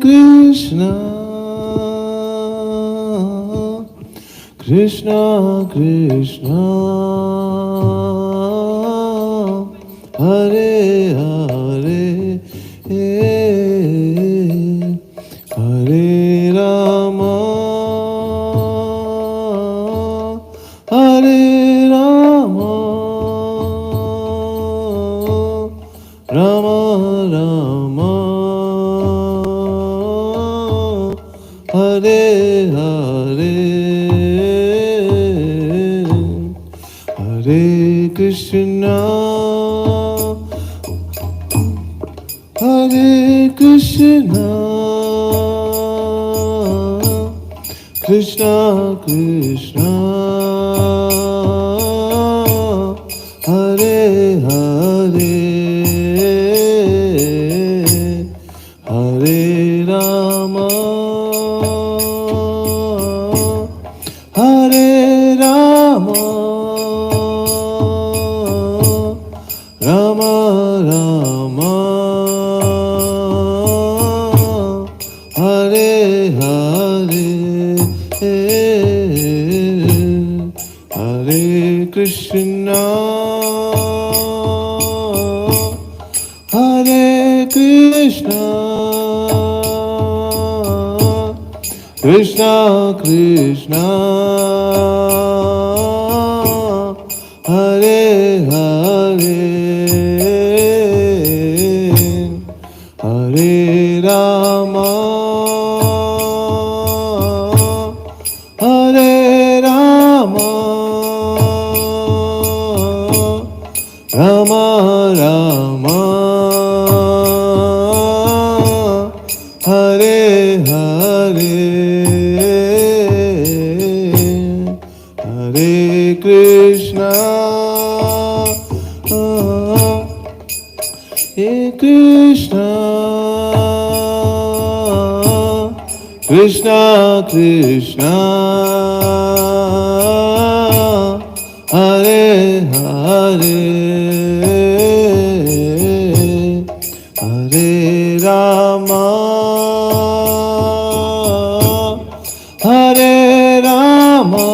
Krishna, Krishna Krishna, Hare Hare, Hare Rama, Hare Rama, Rama Rama, Hare Hare, Hare Krishna, Hare Krishna, Krishna Krishna, Hare Hare, Hare Rama, Hare Rama, Rama Rama, Hare Hare, Hare Krishna, Hare Krishna, Krishna Krishna, Hare Hare, Hare Rama, Hare Rama, Rama Rama, Hare Hare, Hare Krishna, Hare Krishna, Krishna Krishna, Hare Hare, Hare Rama, Hare Rama,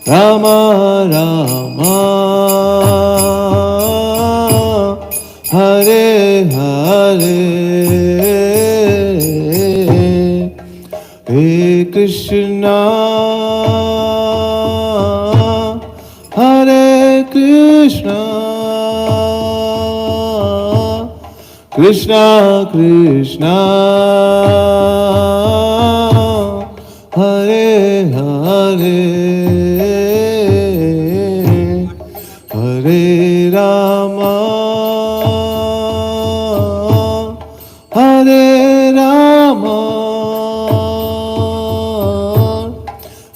Rama Rama, Hare Hare, Hare Krishna, Hare Krishna, Krishna Krishna, Hare Hare, Hare Rama, Hare Rama,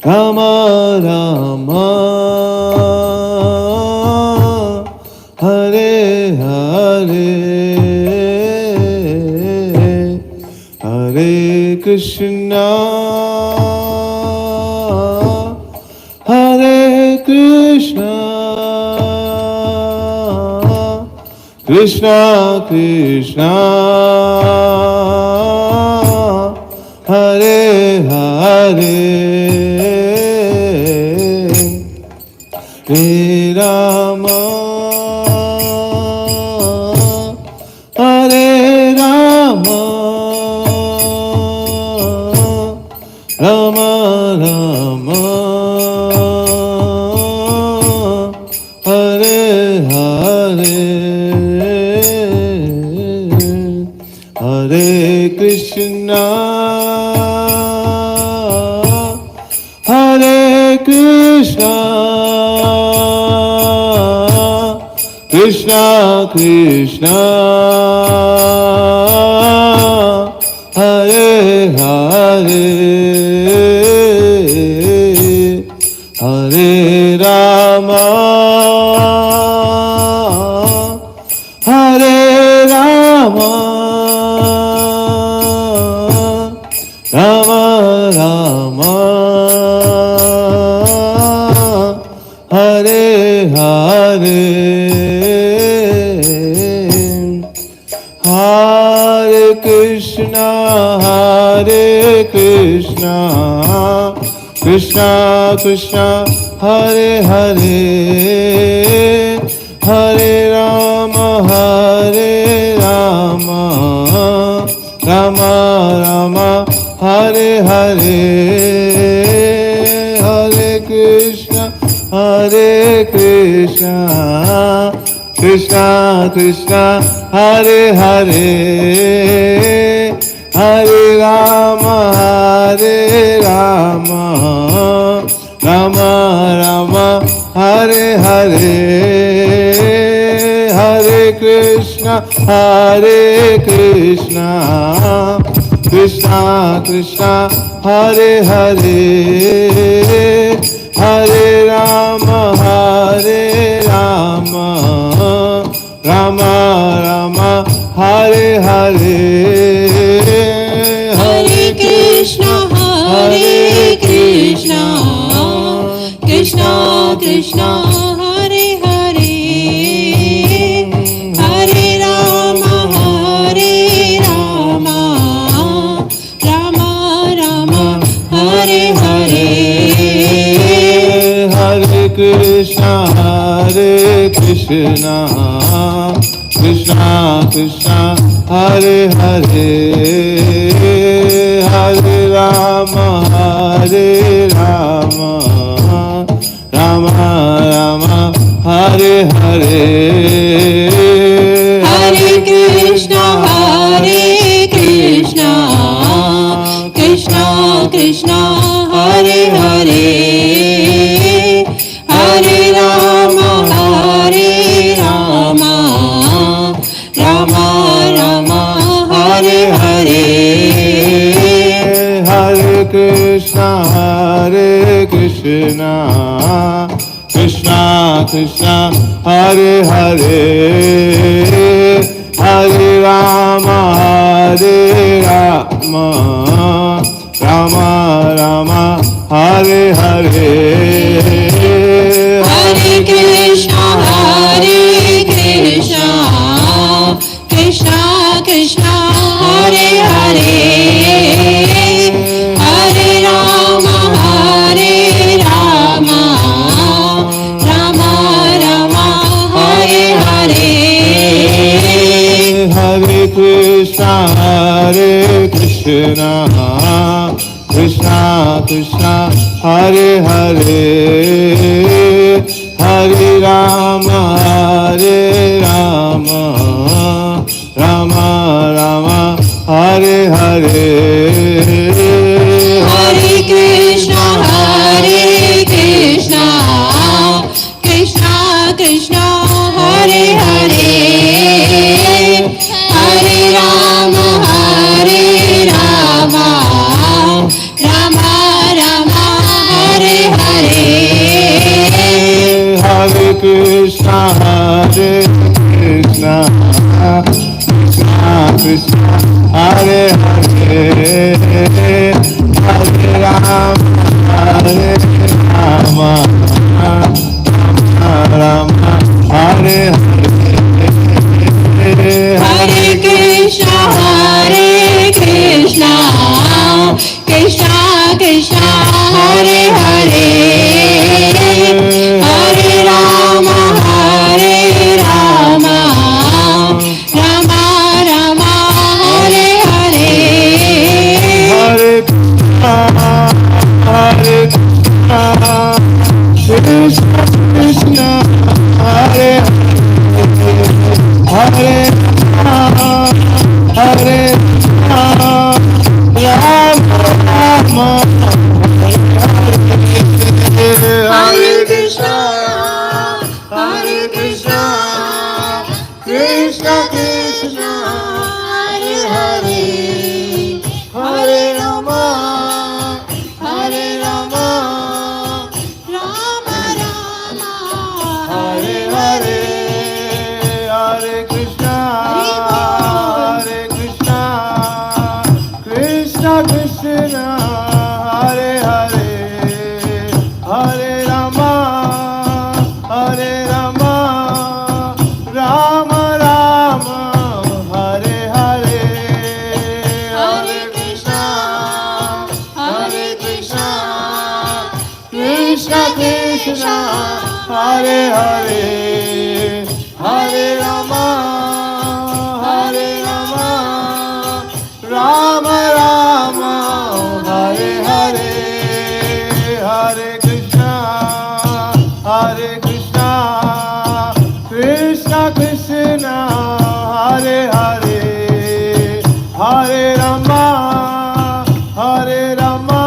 Rama Rama, Hare Hare, Hare Krishna, Hare Krishna, Krishna Krishna, Hare Hare, Hare Rama, Hare Rama, Rama Rama, Hare Hare, Hare Krishna, Hare Krishna, Krishna Krishna, Hare Hare, Hare Rama, Hare Rama, Rama Rama, Hare Hare, Hare Krishna Krishna Hare Hare Hare Rama Rama Rama Hare Hare Hare Krishna Krishna Krishna Hare Hare Hare Rama Rama Rama Hare Hare Hare Krishna Krishna Krishna Hare Hare Hare Rama Rama Rama Hare Hare Hare Krishna Krishna Krishna Hare Hare Hare Rama Rama Rama Hare Hare Hare Krishna Krishna Krishna Hare Hare Hare Rama Rama Rama Hare Hare Hare Krishna Krishna Krishna Hare Hare Hare Rama Rama Rama Hare Hare Hare Krishna Krishna Krishna Hare Hare Hare Rama Rama Rama Hare Hare Hare Krishna Krishna Hare Hare Hare Rama Rama Rama Hare Hare Hare Krishna Krishna Hare Hare Hare Rama Rama Rama Hare Hare Hare Krishna Krishna Hare Hare Hare Rama Rama Rama Hare Hare Hare Krishna Krishna Hare Hare Hare Rama Rama Hare Hare Hare Krishna Krishna Hare Hare Hare Rama Rama Rama Hare Hare Hare Krishna Krishna Hare Hare Hare Rama Hare Krishna Krishna Krishna Hare Hare Hare Rama Rama Rama Hare Hare, Hare Rama, Hare Rama, Rama Rama, Hare Hare, Hare Krishna, Hare Krishna, Krishna Krishna, Hare Hare, Hare Rama, Hare Rama,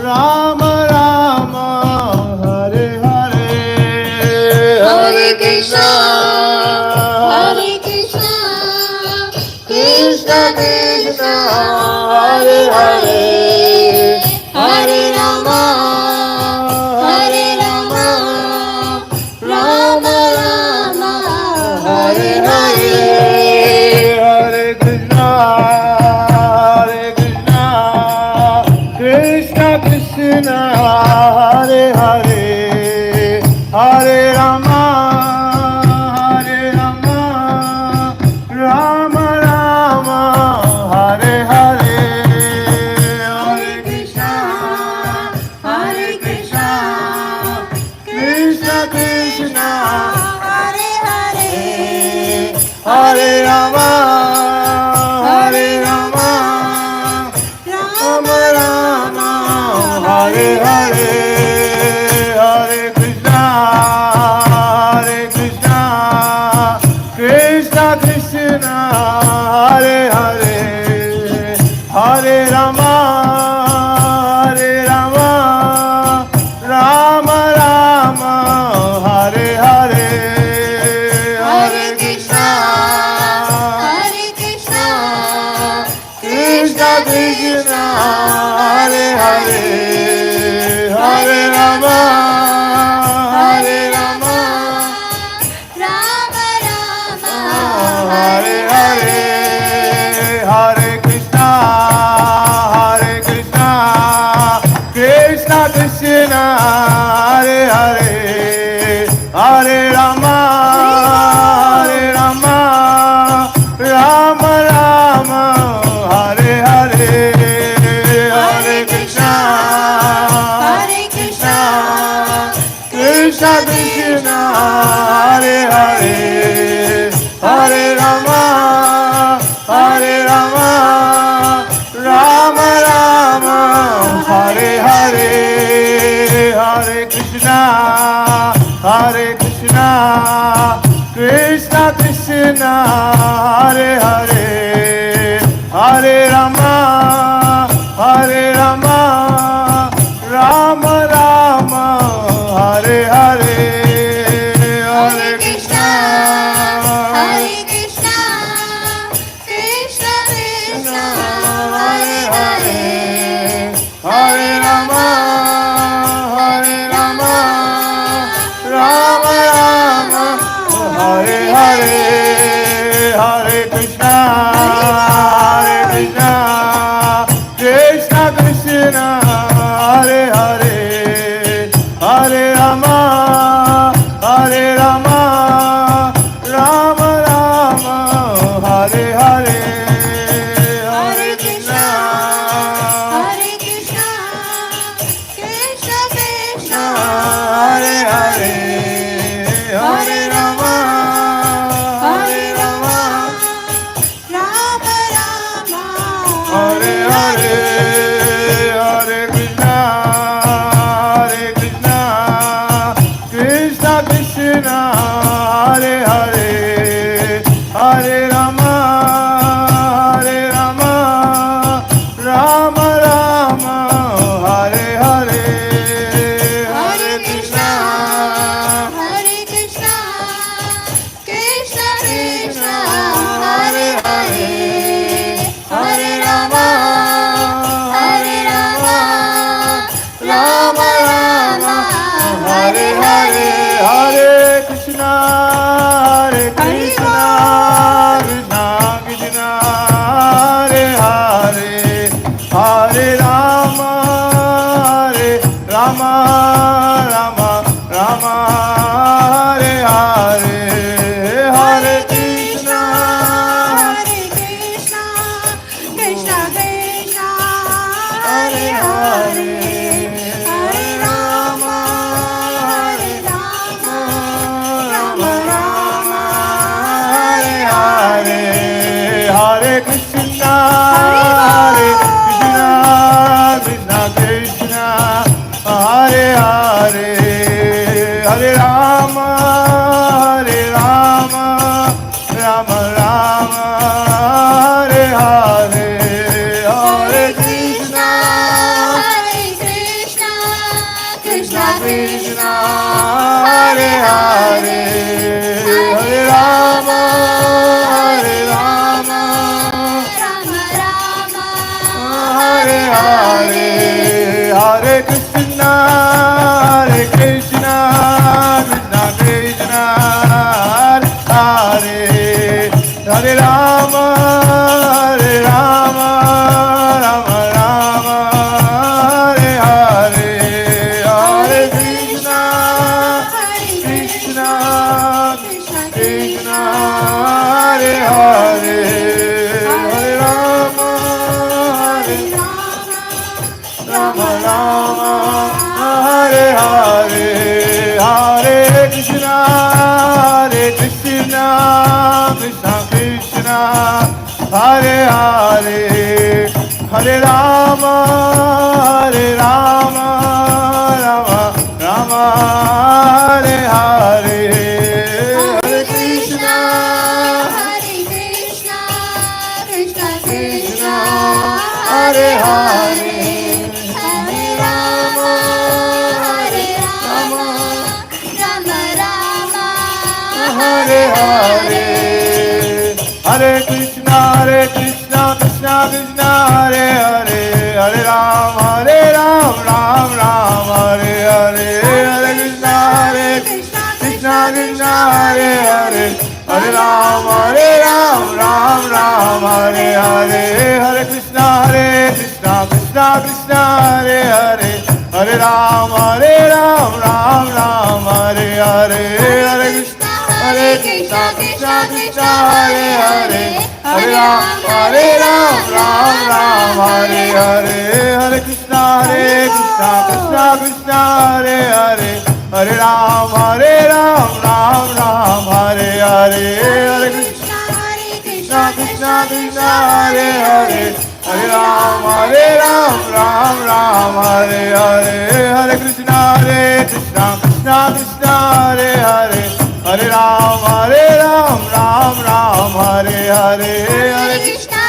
Rama Rama, Hare Hare, Hare Krishna, Hare Krishna, Krishna Krishna, Hare Hare, Hare Rama, Hare Rama, Rama Rama, Hare Hare. Hare Krishna, Hare Krishna, Krishna Krishna, Hare Hare, Hare Rama, Hare Rama, Rama Rama, Hare Hare, Hare Krishna, Hare Krishna, Krishna Krishna, Hare Hare, Hare Rama, Hare Rama, Rama Rama, Hare Hare, Hare Krishna, Hare Krishna, Krishna Krishna, Hare Hare, Hare Rama, Hare Rama, Rama Rama, Hare Hare, Hare Krishna, Hare Krishna, Krishna Krishna, Hare Hare, Hare Rama, Hare Rama, Rama Rama, Hare Hare, Hare Krishna, Hare Krishna, Krishna Krishna, Hare Hare, Hare Rama, Hare Rama, Rama Rama, Hare Hare, Hare Krishna, Hare Krishna, Krishna Krishna, Hare Hare, Hare Rama, Hare Rama, Rama Rama, Hare Hare, Hare Krishna, Hare Krishna, Krishna Krishna, Hare Hare, Hare Rama, Hare Rama, Rama Rama, Hare Hare, Hare Krishna, Hare Krishna, Krishna Krishna, Hare Hare, Hare Rama, Hare Rama, Rama Rama, Hare Hare, Hare Krishna, Hare Krishna, Krishna Krishna, Hare Rama, Hare Rama, Rama Rama, Hare Hare, Hare Krishna, Krishna Krishna, Hare Hare, Hare Rama, Hare Rama, Rama Rama, Hare Hare, Hare Krishna, Hare Krishna, Krishna Krishna, Hare Hare, Hare Rama, Hare Rama, Rama Rama, Hare Hare, Hare Krishna, Krishna Krishna, Hare Hare, Hare Rama, Hare Rama, Rama, Hare Hare, Hare Krishna, Hare Krishna, Krishna Krishna, Hare Hare, Hare Rama, Hare Rama, Rama Rama, Hare Hare, Hare Krishna, Krishna Krishna, Krishna, Hare Hare, Hare Rama, Hare Rama, Rama Rama, Hare Hare, Hare Krishna, Krishna Krishna, Hare Hare, Hare Ram, Ram Ram, Hare Hare, Hare Krishna, Krishna Krishna, Hare Hare, Hare Ram, Ram Ram, Hare Hare, Hare Krishna, Krishna Krishna, Hare Hare, Hare Ram, Ram Ram, Hare Hare, Hare Krishna, Krishna Krishna, Hare Hare, Hare Ram, Ram Ram, Hare Hare, Hare Krishna, Krishna Krishna, Hare Hare, Hare Ram, Ram Ram, Hare Hare, Hare Krishna, Krishna Krishna, Hare Hare, Hare Ram, Ram Ram, Hare Hare, Hare Krishna, Krishna Krishna, Hare Hare, Hare Ram, Ram Ram, Hare Hare, Hare Krishna,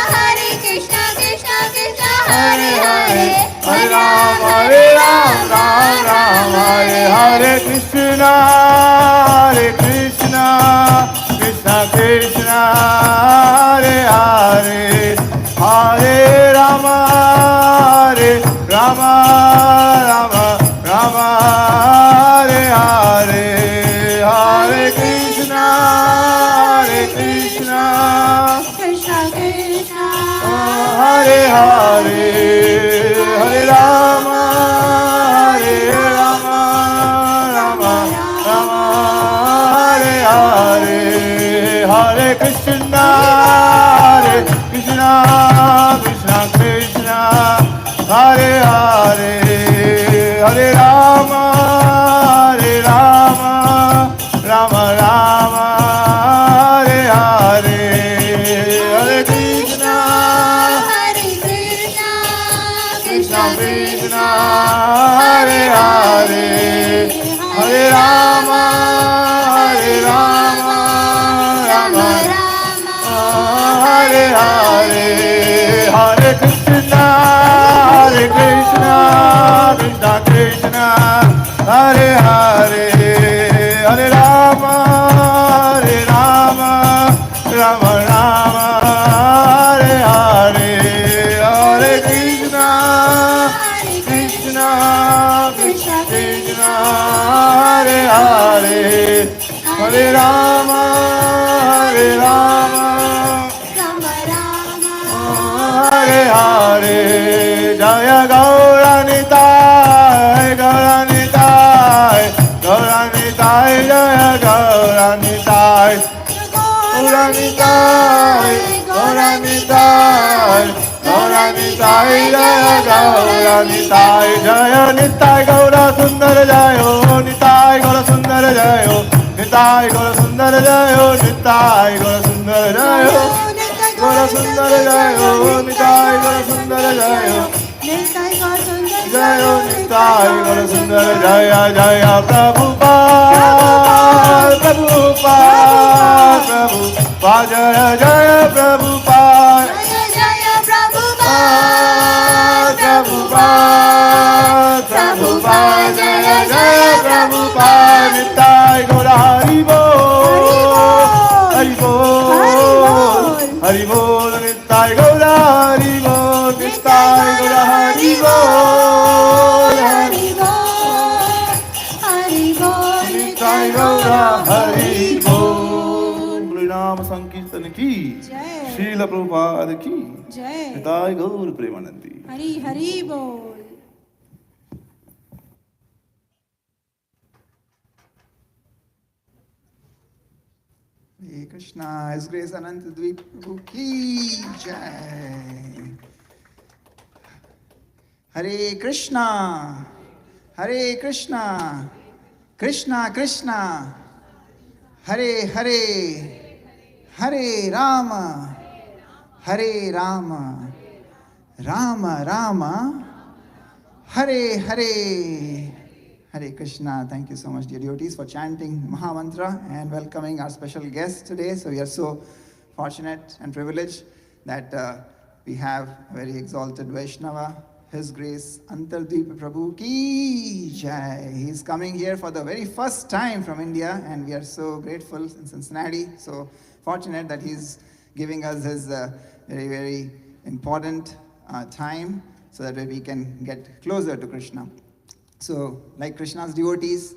Krishna Krishna, Hare Hare, Hare Ram, Ram Ram, Hare Hare, Krishna, Krishna Krishna, Hare Hare, Hare Rama, Rama Rama, Hare Hare, Hare Krishna, Krishna Krishna Krishna, Hare Hare, Hare Rama, Rama Rama, Hare Hare, Hare Krishna, Krishna Krishna, Hare Hare, Hare Rama, Rama Rama, Hare Hare, Hare Krishna, Krishna Krishna, Hare Hare, Hare Rama, Rama Hare Hare, Hare Krishna, Krishna Krishna, Hare Hare, Hare Rama, Rama Rama, Hare Hare, Hare Krishna, Krishna Krishna, Hare Hare, Hare Rama, Hare Hare, Jaya Gauranitai, Gauranitai, Gauranitai, Jaya Gauranitai, Gauranitai, Gauranitai, Gauranitai, Jaya Gauranitai, Jaya Nitai Gaura Sundar Jayo, Nitai Gaura Sundar Jayo, Nitai Gaura Sundar Jayo, Nitai Gaura Sundar Jayo, Gaura Sundar Jayo, Nitai Gaura Sundar Jayo, Jayo Nitai Gaura Sundar Jaya Jaya Prabhupada, Prabhupada, Prabhupada, Jaya Jaya Prabhupada, Jaya Jaya Prabhupada, Prabhupada, Prabhupada, Jaya Jaya Prabhupada, Nittai Gaura Hari Bol, Hari Bol, Hari Bol, Nittai Gaura Hari Bol, Nittai Gaura Hari Bol, Hari Bol, Hari Bol, Nittai Gaura Hari Bol. Naam Sankirtan ki, Jai. Srila Prabhupada ki, Jai. Nittai Gaur Premanandi. Hari Hari Bol. Hare Krishna, His Grace Antardvipa Prabhu ki Jai. Hare Krishna, Hare Krishna, Krishna Krishna, Hare Hare, Hare Rama, Hare Rama, Rama Rama, Hare Hare. Hare Krishna. Thank you so much, dear devotees, for chanting Mahamantra and welcoming our special guest today. So we are so fortunate and privileged that we have a very exalted Vaishnava, His Grace Antardvipa Prabhu ki Jai. He is coming here for the very first time from India, and we are so grateful in Cincinnati. So fortunate that he is giving us his very, very important time so that we can get closer to Krishna. So, like Krishna's devotees,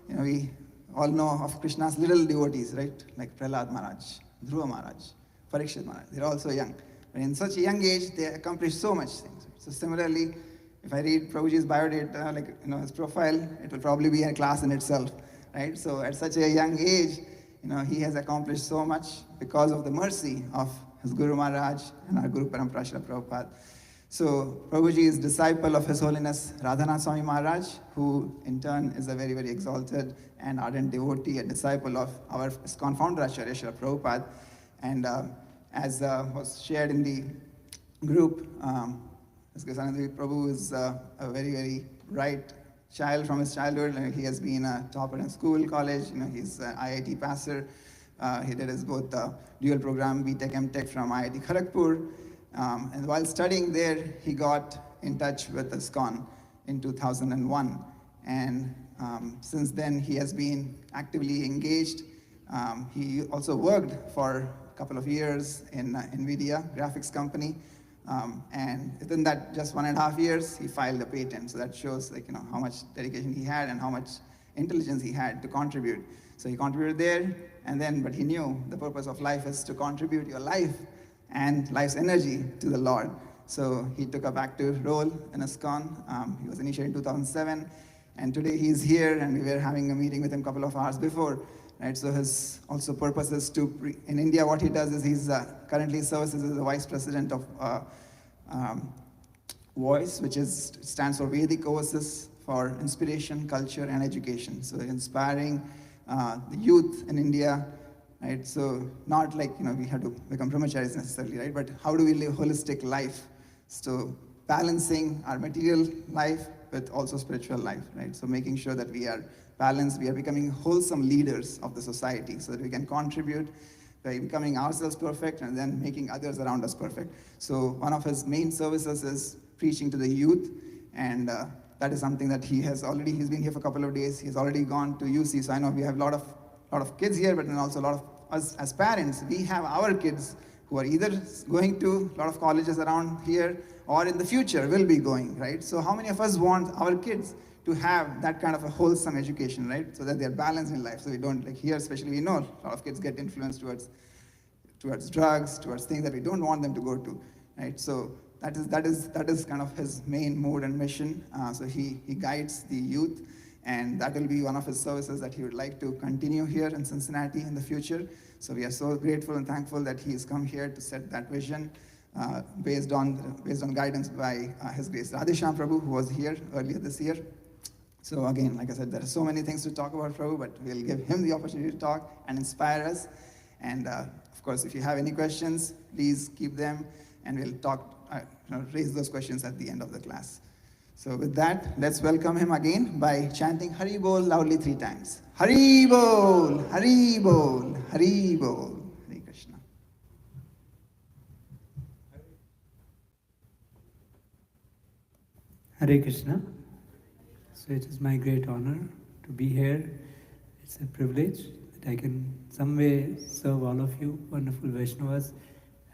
we all know of Krishna's little devotees, right? Like Prahlad Maharaj, Dhruva Maharaj, Parikshit Maharaj. They're all so young. But in such a young age, they accomplish so much things. So similarly, if I read Prabhuji's biodata, his profile, it will probably be a class in itself, right? So at such a young age, he has accomplished so much because of the mercy of his Guru Maharaj and our Guru Parampara Srila Prabhupada. So Prabhuji is disciple of His Holiness Radhanath Swami Maharaj, who in turn is a very, very exalted and ardent devotee, a disciple of our ISKCON founder Acharya Srila Prabhupada. And as was shared in the group, His Grace Antardvipa Prabhu is a very, very bright child from his childhood. He has been a topper in school, college. He's an IIT passer. He did his both dual program, BTech, MTech from IIT Kharagpur. And while studying there, he got in touch with ISKCON in 2001. And since then, he has been actively engaged. He also worked for a couple of years in NVIDIA graphics company. And within that just 1.5 years, he filed a patent. So that shows how much dedication he had and how much intelligence he had to contribute. So he contributed there, but he knew the purpose of life is to contribute your life and life's energy to the Lord. So he took up active role in ISKCON. He was initiated in 2007, and today he's here, and we were having a meeting with him a couple of hours before. Right? So his also purpose is to, in India, what he does is he's currently services as the vice president of VOICE, which stands for Vedic Oasis for Inspiration, Culture, and Education. So inspiring the youth in India. Right? So not like, we have to become brahmacharis necessarily, right? But how do we live holistic life? So balancing our material life with also spiritual life, right? So making sure that we are balanced, we are becoming wholesome leaders of the society so that we can contribute by becoming ourselves perfect and then making others around us perfect. So one of his main services is preaching to the youth, and that is something that he's been here for a couple of days. He's already gone to UC, so I know we have a lot of kids here, but then also a lot of us as parents, we have our kids who are either going to a lot of colleges around here or in the future will be going, right? So how many of us want our kids to have that kind of a wholesome education, right? So that they're balanced in life. So we don't, like here especially, we know a lot of kids get influenced towards drugs, towards things that we don't want them to go to, right? So that is kind of his main mode and mission. So he guides the youth, and that will be one of his services that he would like to continue here in Cincinnati in the future. So we are so grateful and thankful that he has come here to set that vision based on guidance by His Grace Radheshyam Prabhu, who was here earlier this year. So again, like I said, there are so many things to talk about Prabhu, but we'll give him the opportunity to talk and inspire us. And of course, if you have any questions, please keep them, and we'll talk, raise those questions at the end of the class. So with that, let's welcome him again by chanting Hari Bol loudly 3 times. Hari Bol, Hari Bol, Hari Bol. Hare Krishna. Hare Krishna. So it is my great honor to be here. It's a privilege that I can some way serve all of you wonderful Vaishnavas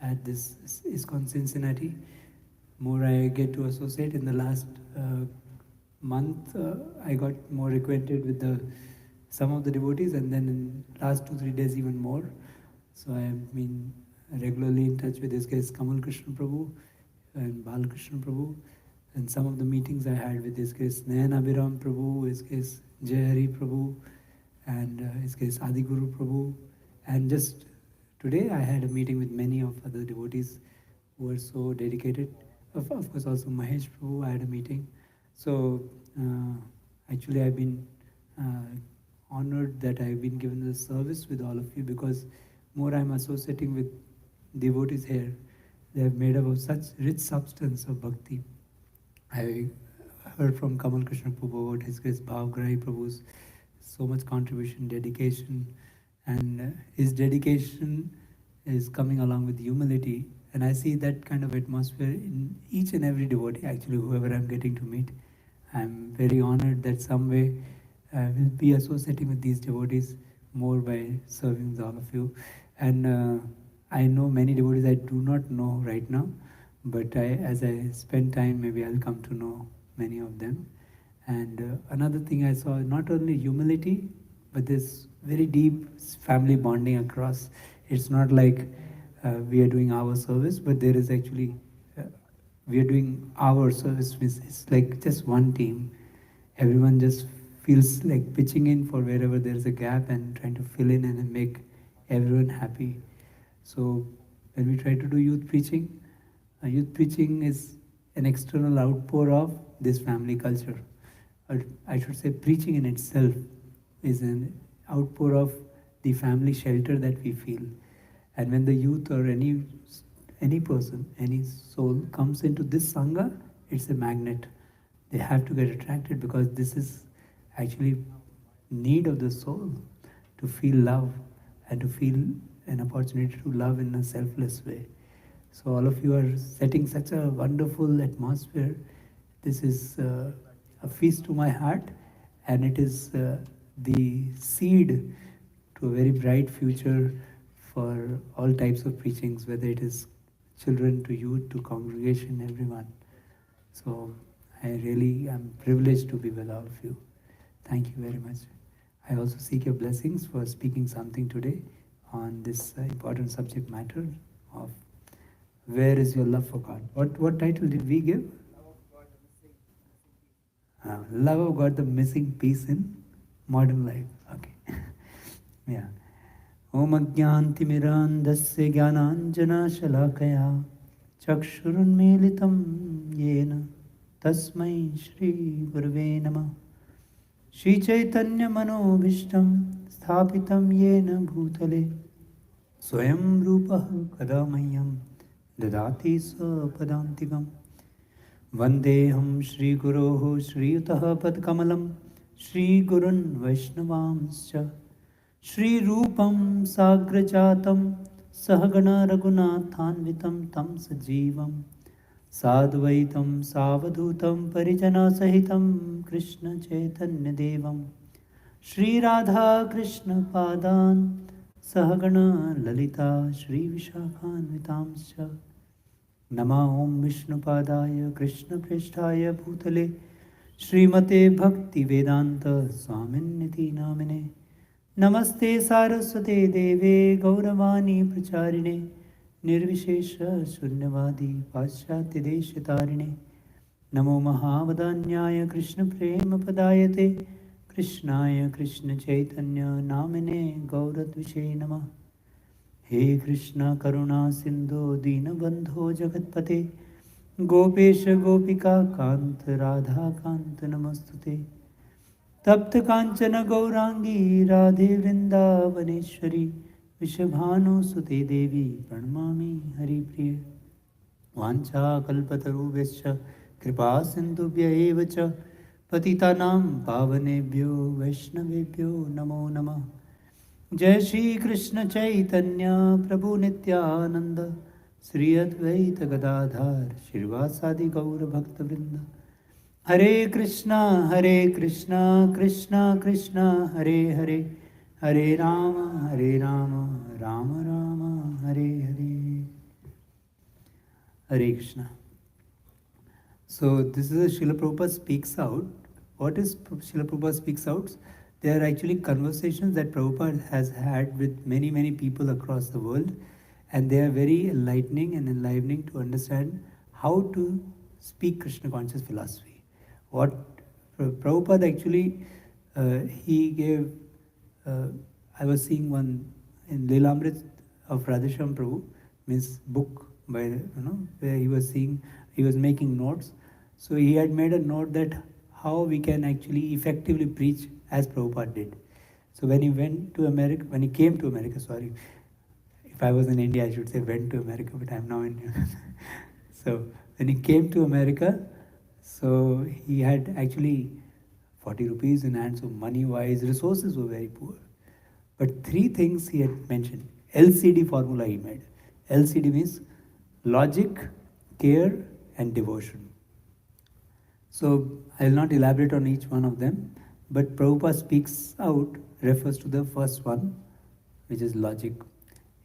at this ISKCON Cincinnati. More I get to associate in the last month, I got more acquainted with some of the devotees, and then in last 2-3 days even more. So I have been regularly in touch with his guest Kamal Krishna Prabhu and Bal Krishna Prabhu, and some of the meetings I had with his guest Nayan Abhiram Prabhu, his guest Jai Hari Prabhu, and his guest Adi Guru Prabhu. And just today I had a meeting with many of other devotees who are so dedicated. Of course also Mahesh Prabhu, I had a meeting. So actually I've been honored that I've been given the service with all of you, because more I'm associating with devotees here. They have made up of such rich substance of bhakti. I heard from Kamal Krishna Prabhu about his grace Bhavgrahi Prabhu's so much contribution, dedication, and his dedication is coming along with humility. And I see that kind of atmosphere in each and every devotee, actually, whoever I'm getting to meet. I'm very honored that some way I will be associating with these devotees more by serving all of you. And I know many devotees I do not know right now, but as I spend time, maybe I'll come to know many of them. And another thing I saw, not only humility, but this very deep family bonding across. It's not like we are doing our service, but there is actually, we are doing our service. It's like just one team. Everyone just feels like pitching in for wherever there is a gap and trying to fill in and make everyone happy. So when we try to do youth preaching is an external outpour of this family culture. Or I should say preaching in itself is an outpour of the family shelter that we feel. And when the youth or any person, any soul comes into this Sangha, it's a magnet. They have to get attracted, because this is actually need of the soul to feel love and to feel an opportunity to love in a selfless way. So all of you are setting such a wonderful atmosphere. This is a feast to my heart, and it is the seed to a very bright future for all types of preachings, whether it is children to youth to congregation, everyone. So I really am privileged to be with all of you. Thank you very much. I also seek your blessings for speaking something today on this important subject matter of where is your love for God. What title did we give? Love of God, the missing piece in modern life. Okay. Yeah. Om Ajnantimirandasya Jnananjana Shalakaya Chakshurunmilitam Yena Tasmai Shri Gurave Namah Shri Chaitanya Manobhishtam Sthapitam Yena Bhutale Swayam Rupaha Kadamayam Dadati Sapadantikam Vandeham Shri Guroho Shri Utaha Padkamalam Shri Gurun Vaishnavamscha Shri Rupam Sagrajatam Sahagana Raghunathanvitam Tam Sajivam Sadvaitam Savadhutam Parijana Sahitam Krishna Chaitanya Devam Shri Radha Krishna Padan Sahagana Lalita Shri Vishakhanvitamscha Nama Om Vishnu Padaya Krishna Prishtaya Bhutale Srimate Bhakti Vedanta Swaminiti Namine Namaste Saraswate Deve Gauravani Pracharine Nirvishesha Shunyavadi Paschatya Deshatarine Namo Mahavadanyaya Krishna Prema Padayate Krishnaya Krishna Chaitanya Namine Gauradvishe Namah He Krishna Karuna Sindhu Dinabandho Jagatpate Gopesha Gopika Kant Radha Kant Namastute Tapta Kanchana Gaurangi Radhe Vrindavaneshwari Vishabhanu Sute Devi Pranamami Hari Priya Vancha Kalpatarubhescha कृपा सिन्धुभ्य एव च पतितानां पावनेभ्यो वैष्णवेभ्यो नमो नमः। जय श्री कृष्ण चैतन्य प्रभु नित्यानंद, श्री अद्वैत गदाधर श्रीवासादि गौर भक्तवृंद। हरे कृष्णा कृष्णा कृष्णा हरे हरे, हरे Ram Ram Ram Hare Hare. Hare Krishna. So this is a Srila Prabhupada speaks out. What is Srila Prabhupada speaks out? They are actually conversations that Prabhupada has had with many people across the world, and they are very enlightening and enlivening to understand how to speak Krishna conscious philosophy. What Prabhupada actually, he gave, I was seeing one in Leelamrit of Radhesham Prabhu, means book by, where he was seeing, he was making notes. So he had made a note that how we can actually effectively preach as Prabhupada did. So when he went to America, when he came to America, sorry, if I was in India, I should say went to America, but I'm now in So when he came to America, so he had actually 40 rupees in hand, so money-wise, resources were very poor. But three things he had mentioned. LCD formula he made. LCD means logic, care, and devotion. So I will not elaborate on each one of them, but Prabhupada speaks out refers to the first one, which is logic.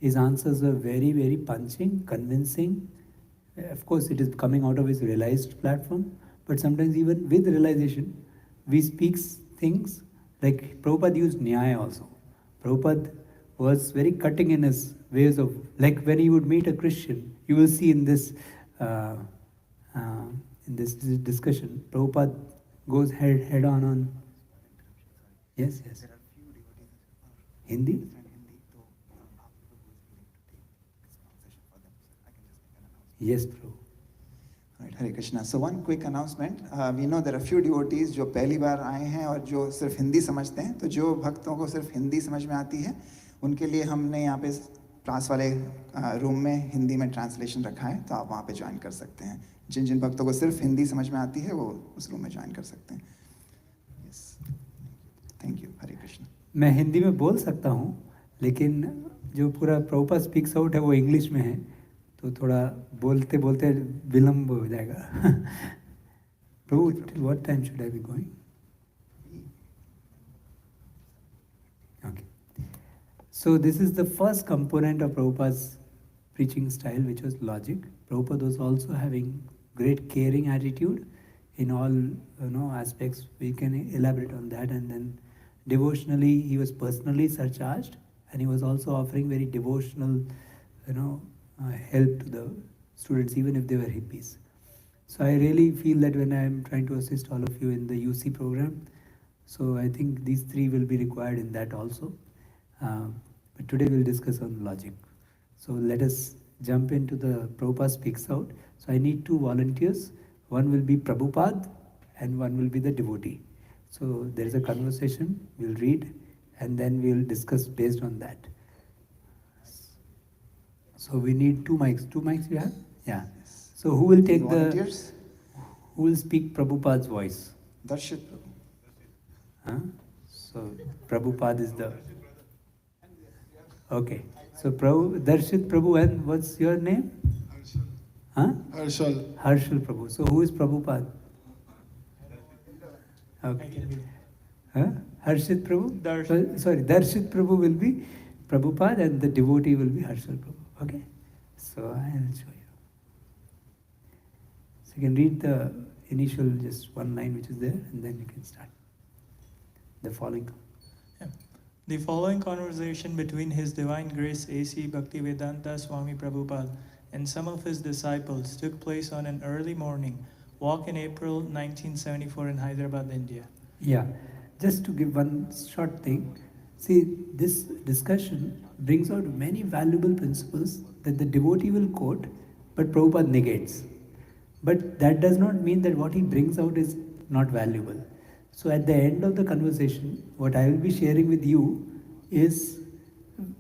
His answers are very punching, convincing. Of course, it is coming out of his realized platform, but sometimes even with realization, we speak things like Prabhupada used Nyaya also. Prabhupada was very cutting in his ways of, like when he would meet a Christian, you will see in this discussion, Prabhupada goes head on. Yes. Hindi? Yes, Prabhu. Right, Hare Krishna. So one quick announcement. We know there are few devotees जो पहली बार आए हैं और जो सिर्फ हिंदी समझते हैं. तो जो भक्तों को सिर्फ हिंदी समझ में आती है, उनके लिए हमने यहाँ पे क्लास वाले रूम में हिंदी में ट्रांसलेशन रखा है, तो आप वहाँ पे ज्वाइन कर सकते हैं. जिन भक्तों को सिर्फ हिंदी समझ में आती है वो उस रूम में ज्वाइन कर सकते हैं. Yes, thank you. Hare Krishna. मैं हिंदी में बोल सकता हूँ, लेकिन जो पूरा प्रभुपाद स्पीक्स आउट है वो इंग्लिश में है, तो थोड़ा बोलते बोलते विलम्ब हो जाएगा. प्रभु, what time should I be going? Okay. So this is the first component of Prabhupada's preaching style, which was logic. Prabhupada was also having great caring attitude in all aspects. We can elaborate on that. And then devotionally, he was personally surcharged, and he was also offering very devotional, help to the students, even if they were hippies. So I really feel that when I am trying to assist all of you in the UC program, so I think these three will be required in that also. But today we'll discuss on logic. So let us jump into the Prabhupada Speaks Out. So I need two volunteers. One will be Prabhupada and one will be the devotee. So there is a conversation, we'll read, and then we'll discuss based on that. So we need two mics. Two mics you have? Yeah. So who will take volunteers? Who will speak Prabhupada's voice? Darshit Prabhu. Huh? So Prabhupada is the... Okay. So Darshit Prabhu, and what's your name? Huh? Harshal Prabhu. So who is Prabhupada? Okay. Huh? Harshit Prabhu? Darshit Prabhu will be Prabhupada and the devotee will be Harshal Prabhu. Okay? So I'll show you. So you can read the initial just one line which is there, and then you can start. The following. Yeah. The following conversation between His Divine Grace A.C. Bhaktivedanta Swami Prabhupada and some of his disciples took place on an early morning walk in April 1974 in Hyderabad, India. Yeah, just to give one short thing. See, this discussion brings out many valuable principles that the devotee will quote, but Prabhupada negates. But that does not mean that what he brings out is not valuable. So at the end of the conversation, what I will be sharing with you is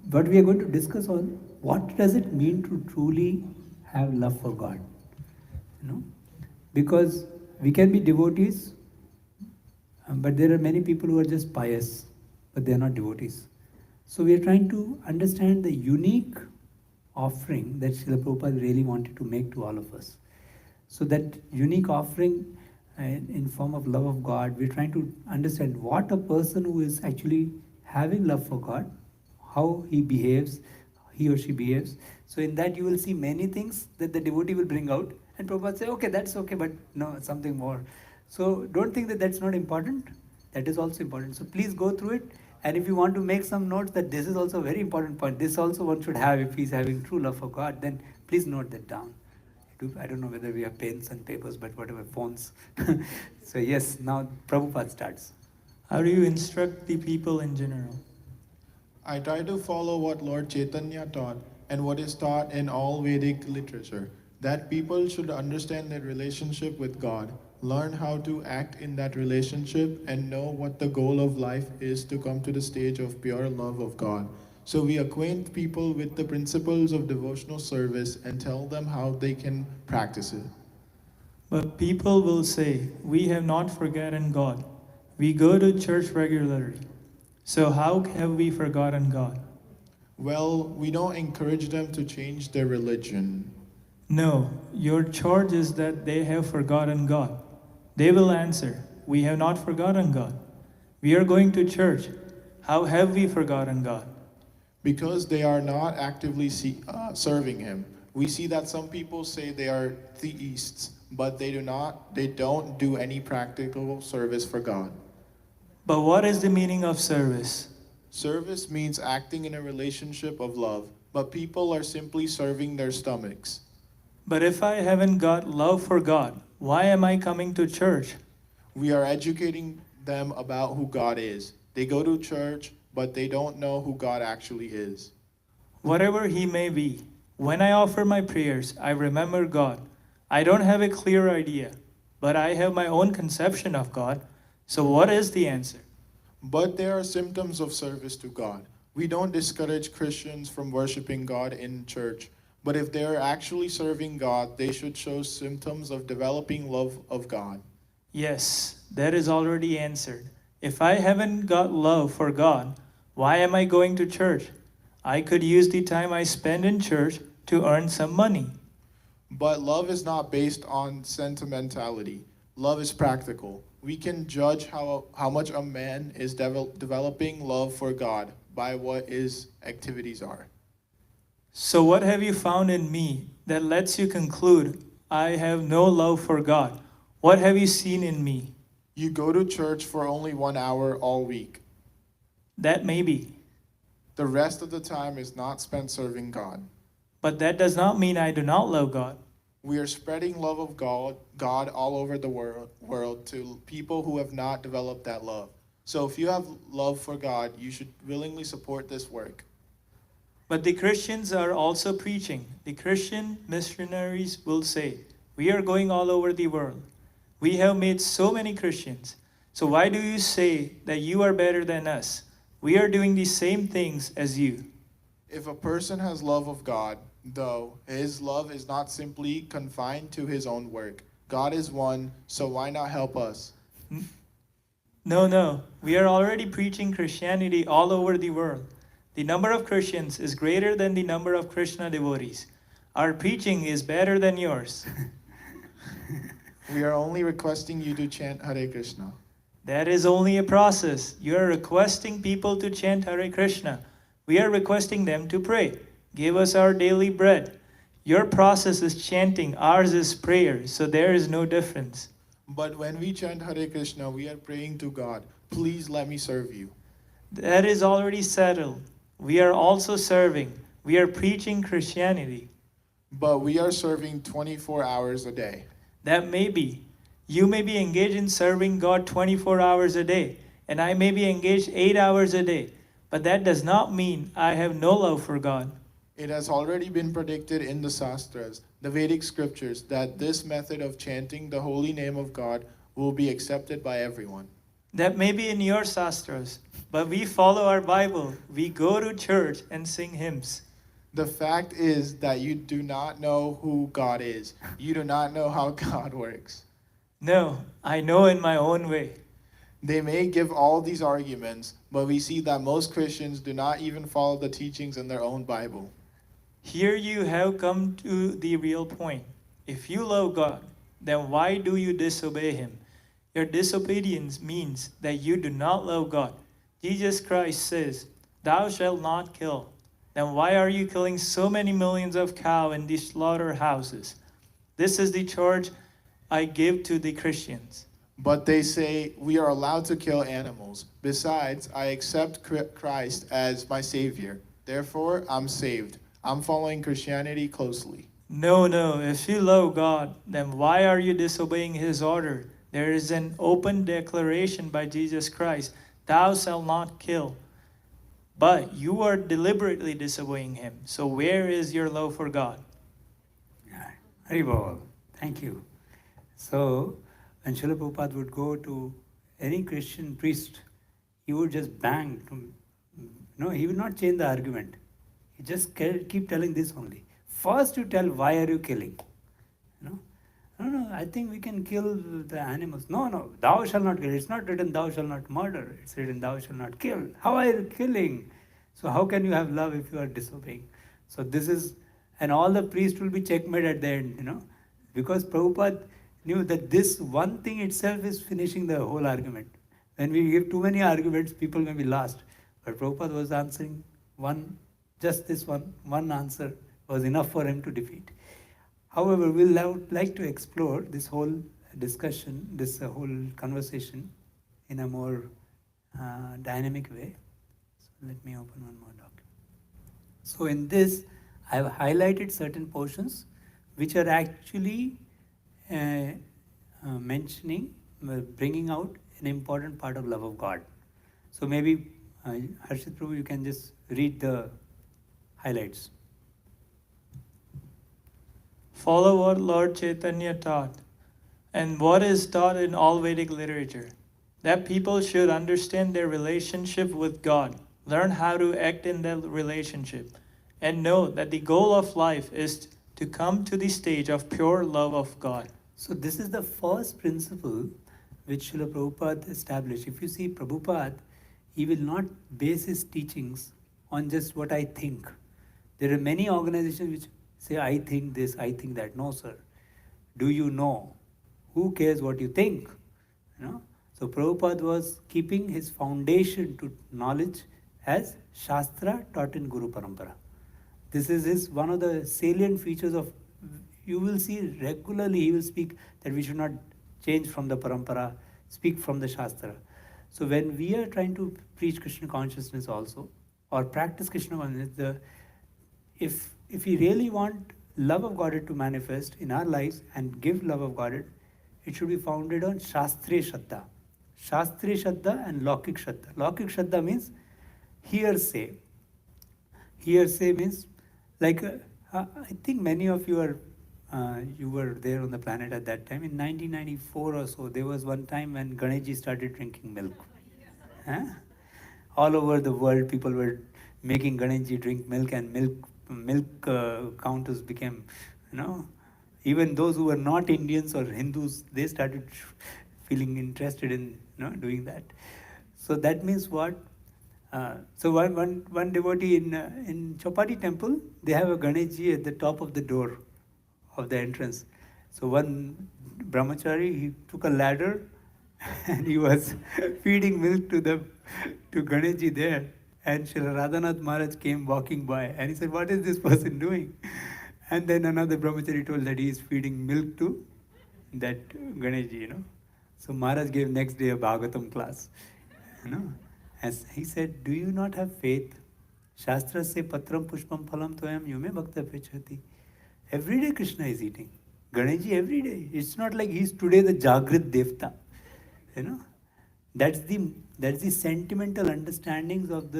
what we are going to discuss on what does it mean to truly have love for God. Because we can be devotees, but there are many people who are just pious, but they are not devotees. So we are trying to understand the unique offering that Srila Prabhupada really wanted to make to all of us. So that unique offering in form of love of God, we're trying to understand what a person who is actually having love for God, how he behaves, he or she behaves. So in that you will see many things that the devotee will bring out, and Prabhupada say, okay, that's okay, but no, something more. So don't think that that's not important. That is also important. So please go through it. And if you want to make some notes that this is also a very important point, this also one should have if he's having true love for God, then please note that down. I don't know whether we have pens and papers, but whatever, phones. So yes, now Prabhupada starts. How do you instruct the people in general? I try to follow what Lord Chaitanya taught and what is taught in all Vedic literature, that people should understand their relationship with God, learn how to act in that relationship, and know what the goal of life is to come to the stage of pure love of God. So we acquaint people with the principles of devotional service and tell them how they can practice it. But people will say, we have not forgotten God. We go to church regularly. So how have we forgotten God? Well, we don't encourage them to change their religion. No, your charge is that they have forgotten God. They will answer, we have not forgotten God. We are going to church. How have we forgotten God? Because they are not actively serving Him. We see that some people say they are theists, but they don't do any practical service for God. But what is the meaning of service? Service means acting in a relationship of love, but people are simply serving their stomachs. But if I haven't got love for God, why am I coming to church? We are educating them about who God is. They go to church, but they don't know who God actually is. Whatever He may be, when I offer my prayers, I remember God. I don't have a clear idea, but I have my own conception of God. So what is the answer? But there are symptoms of service to God. We don't discourage Christians from worshiping God in church, but if they are actually serving God, they should show symptoms of developing love of God. Yes, that is already answered. If I haven't got love for God, why am I going to church? I could use the time I spend in church to earn some money. But love is not based on sentimentality. Love is practical. We can judge how much a man is developing love for God by what his activities are. So what have you found in me that lets you conclude I have no love for God? What have you seen in me? You go to church for only 1 hour all week. That may be. The rest of the time is not spent serving God. But that does not mean I do not love God. We are spreading love of God all over the world to people who have not developed that love. So if you have love for God, you should willingly support this work. But the Christians are also preaching. The Christian missionaries will say, we are going all over the world. We have made so many Christians. So why do you say that you are better than us? We are doing the same things as you. If a person has love of God, though, his love is not simply confined to his own work. God is one, so why not help us? No. We are already preaching Christianity all over the world. The number of Christians is greater than the number of Krishna devotees. Our preaching is better than yours. We are only requesting you to chant Hare Krishna. That is only a process. You are requesting people to chant Hare Krishna. We are requesting them to pray. Give us our daily bread. Your process is chanting, ours is prayer, so there is no difference. But when we chant Hare Krishna, we are praying to God, please let me serve you. That is already settled. We are also serving. We are preaching Christianity. But we are serving 24 hours a day. That may be. You may be engaged in serving God 24 hours a day, and I may be engaged 8 hours a day. But that does not mean I have no love for God. It has already been predicted in the Sastras, the Vedic scriptures, that this method of chanting the holy name of God will be accepted by everyone. That may be in your Sastras, but we follow our Bible. We go to church and sing hymns. The fact is that you do not know who God is. You do not know how God works. No, I know in my own way. They may give all these arguments, but we see that most Christians do not even follow the teachings in their own Bible. Here you have come to the real point. If you love God, then why do you disobey Him? Your disobedience means that you do not love God. Jesus Christ says, "Thou shalt not kill." Then why are you killing so many millions of cows in these slaughterhouses? This is the charge I give to the Christians. But they say we are allowed to kill animals. Besides, I accept Christ as my Savior. Therefore, I'm saved. I'm following Christianity closely. No, no, if you love God, then why are you disobeying His order? There is an open declaration by Jesus Christ, "Thou shalt not kill." But you are deliberately disobeying Him. So where is your love for God? Haribol, thank you. So, when Srila Prabhupada would go to any Christian priest, he would just bang. He would not change the argument. He just keep telling this only. First you tell, why are you killing? No, I think we can kill the animals. No, thou shalt not kill. It's not written thou shalt not murder. It's written thou shalt not kill. How are you killing? So how can you have love if you are disobeying? So this is, and all the priests will be checkmate at the end, because Prabhupada knew that this one thing itself is finishing the whole argument. When we give too many arguments, people may be lost. But Prabhupada was answering just this one answer was enough for him to defeat. However, we'll like to explore this whole discussion, this whole conversation in a more dynamic way. So let me open one more document. So in this, I have highlighted certain portions which are actually mentioning, bringing out an important part of love of God. So maybe, Harshit Prabhu, you can just read the highlights. Follow what Lord Chaitanya taught and what is taught in all Vedic literature. That people should understand their relationship with God, learn how to act in that relationship, and know that the goal of life is to come to the stage of pure love of God. So this is the first principle which Srila Prabhupada established. If you see Prabhupada, he will not base his teachings on just what I think. There are many organizations which say, I think this, I think that. No, sir. Do you know? Who cares what you think? So Prabhupada was keeping his foundation to knowledge as Shastra taught in Guru Parampara. This is one of the salient features of, you will see regularly he will speak that we should not change from the Parampara, speak from the Shastra. So when we are trying to preach Krishna consciousness also, or practice Krishna consciousness, if we really want love of Godhead to manifest in our lives and give love of Godhead, it should be founded on Shastriya Shraddha. Shastriya Shraddha and Laukik Shraddha. Laukik Shraddha means hearsay. Hearsay means, like, I think many of you you were there on the planet at that time. In 1994 or so, there was one time when Ganeshji started drinking milk. All over the world, people were making Ganeshji drink milk, and milk counters became, even those who were not Indians or Hindus, they started feeling interested in doing that. So that means what? So one devotee in Chopati temple, they have a Ganeshji at the top of the door of the entrance. So one brahmachari, he took a ladder and he was feeding milk to Ganeshji there. And Srila Radhanath Maharaj came walking by and he said, what is this person doing? And then another brahmachari told that he is feeding milk to that Ganeshji, So Maharaj gave next day a Bhagavatam class, As he said, do you not have faith? Shastra se patram pushpam phalam toyam yume bhakta prichhati. Every day Krishna is eating. Ganeshji every day. It's not like he's today the Jagrit Devta. That's the sentimental understandings of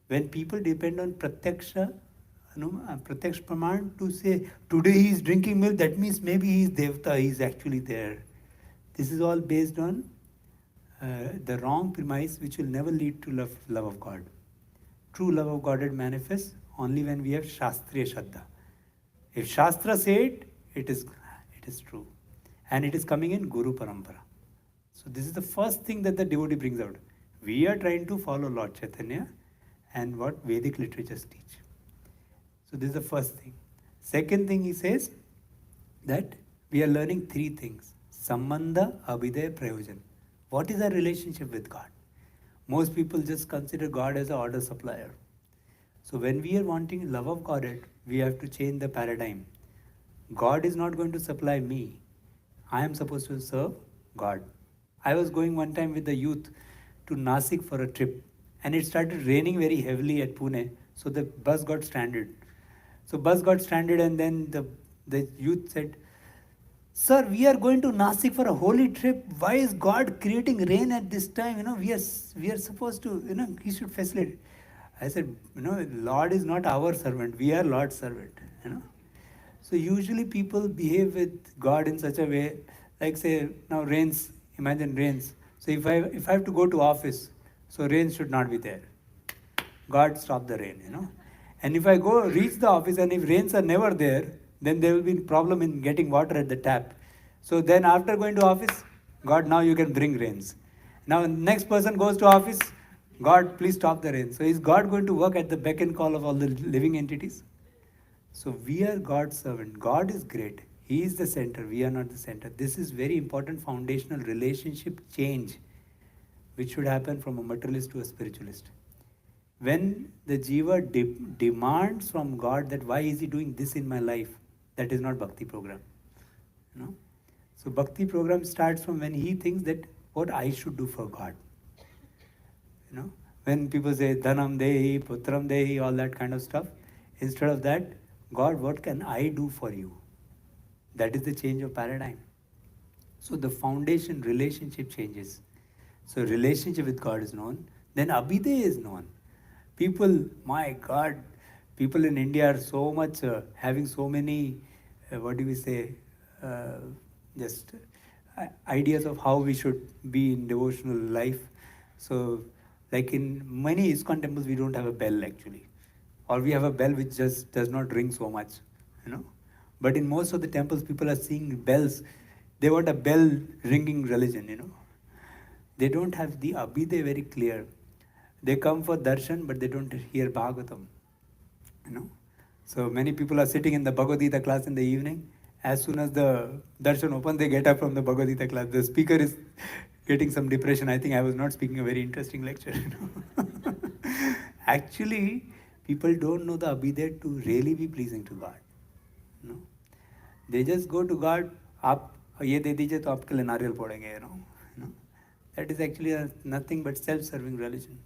when people depend on pratyaksha, pratyaksh praman to say, today he is drinking milk, that means maybe he is Devta, he is actually there. This is all based on the wrong premise which will never lead to love of God. True love of God manifests only when we have Shastriya Shraddha. If Shastra said it is true. And it is coming in Guru Parampara. So this is the first thing that the devotee brings out. We are trying to follow Lord Chaitanya and what Vedic literatures teach. So this is the first thing. Second thing he says that we are learning three things. Sambandha, Abhidaya, Prayojan. What is our relationship with God? Most people just consider God as an order supplier. So when we are wanting love of Godhead, we have to change the paradigm. God is not going to supply me. I am supposed to serve God. I was going one time with the youth to Nasik for a trip, and it started raining very heavily at Pune, so the bus got stranded. So bus got stranded, and then the youth said, "Sir, we are going to Nasik for a holy trip. Why is God creating rain at this time? We are supposed to, He should facilitate." I said, Lord is not our servant. We are Lord's servant. So usually people behave with God in such a way, like say now rains. Imagine rains. So if I have to go to office, so rain should not be there. God stop the rain. And if I go reach the office and if rains are never there, then there will be a problem in getting water at the tap. So then after going to office, God, now you can bring rains. Now next person goes to office, God, please stop the rain. So is God going to work at the beck and call of all the living entities? So we are God's servant. God is great. He is the center. We are not the center. This is very important foundational relationship change, which should happen from a materialist to a spiritualist. When the jiva demands from God that why is he doing this in my life, that is not bhakti program. So bhakti program starts from when he thinks that what I should do for God. When people say dhanam dehi, putram dehi, all that kind of stuff, instead of that, God, what can I do for you? That is the change of paradigm. So the foundation relationship changes. So relationship with God is known. Then Abhidaya is known. People, my God, people in India are so much having so many, ideas of how we should be in devotional life. So like in many ISKCON temples, we don't have a bell actually. Or we have a bell which just does not ring so much, But in most of the temples, people are seeing bells. They want a bell ringing religion, They don't have the Abhidaya very clear. They come for darshan, but they don't hear Bhagavatam, So many people are sitting in the Bhagavad Gita class in the evening. As soon as the darshan opens, they get up from the Bhagavad Gita class. The speaker is getting some depression. I think I was not speaking a very interesting lecture, Actually, people don't know the Abhidaya to really be pleasing to God. They just go to God, आप ये दे दीजिए तो आपके लिए नारियल फोड़ेंगे, That is actually nothing but self-serving religion.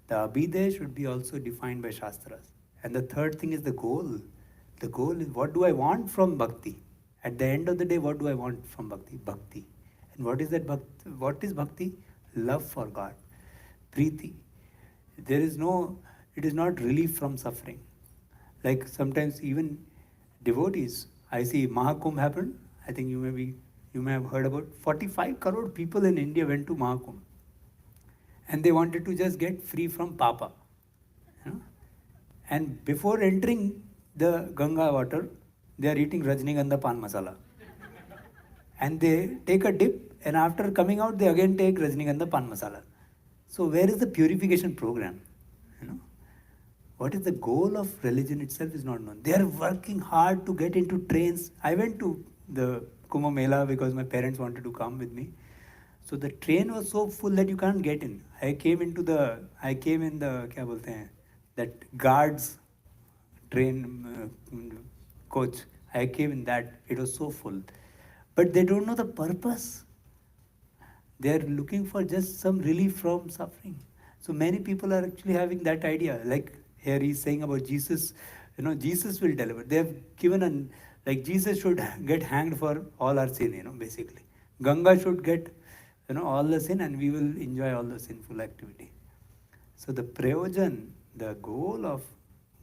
The Abhidaya should be also defined by Shastras. And the third thing is the goal. The goal is what do I want from Bhakti? At the end of the day, what do I want from Bhakti? Bhakti. And what is that Bhakti? What is Bhakti? Love for God. Preeti. It is not relief from suffering. Like sometimes even devotees, I see Mahakumbh happened. I think you may have heard about 45 crore people in India went to Mahakumbh. And they wanted to just get free from Papa. And before entering the Ganga water, they are eating Rajnigandha Pan Masala. And they take a dip, and after coming out, they again take Rajnigandha Pan Masala. So where is the purification program? What is the goal of religion itself is not known. They are working hard to get into trains. I went to the Kumbh Mela because my parents wanted to come with me. So the train was so full that you can't get in. I came in the that guards train coach. I came in that. It was so full. But they don't know the purpose. They are looking for just some relief from suffering. So many people are actually having that idea. Like here he's saying about Jesus, Jesus will deliver. They have given Jesus should get hanged for all our sin, basically. Ganga should get, all the sin, and we will enjoy all the sinful activity. So the prayojan, the goal of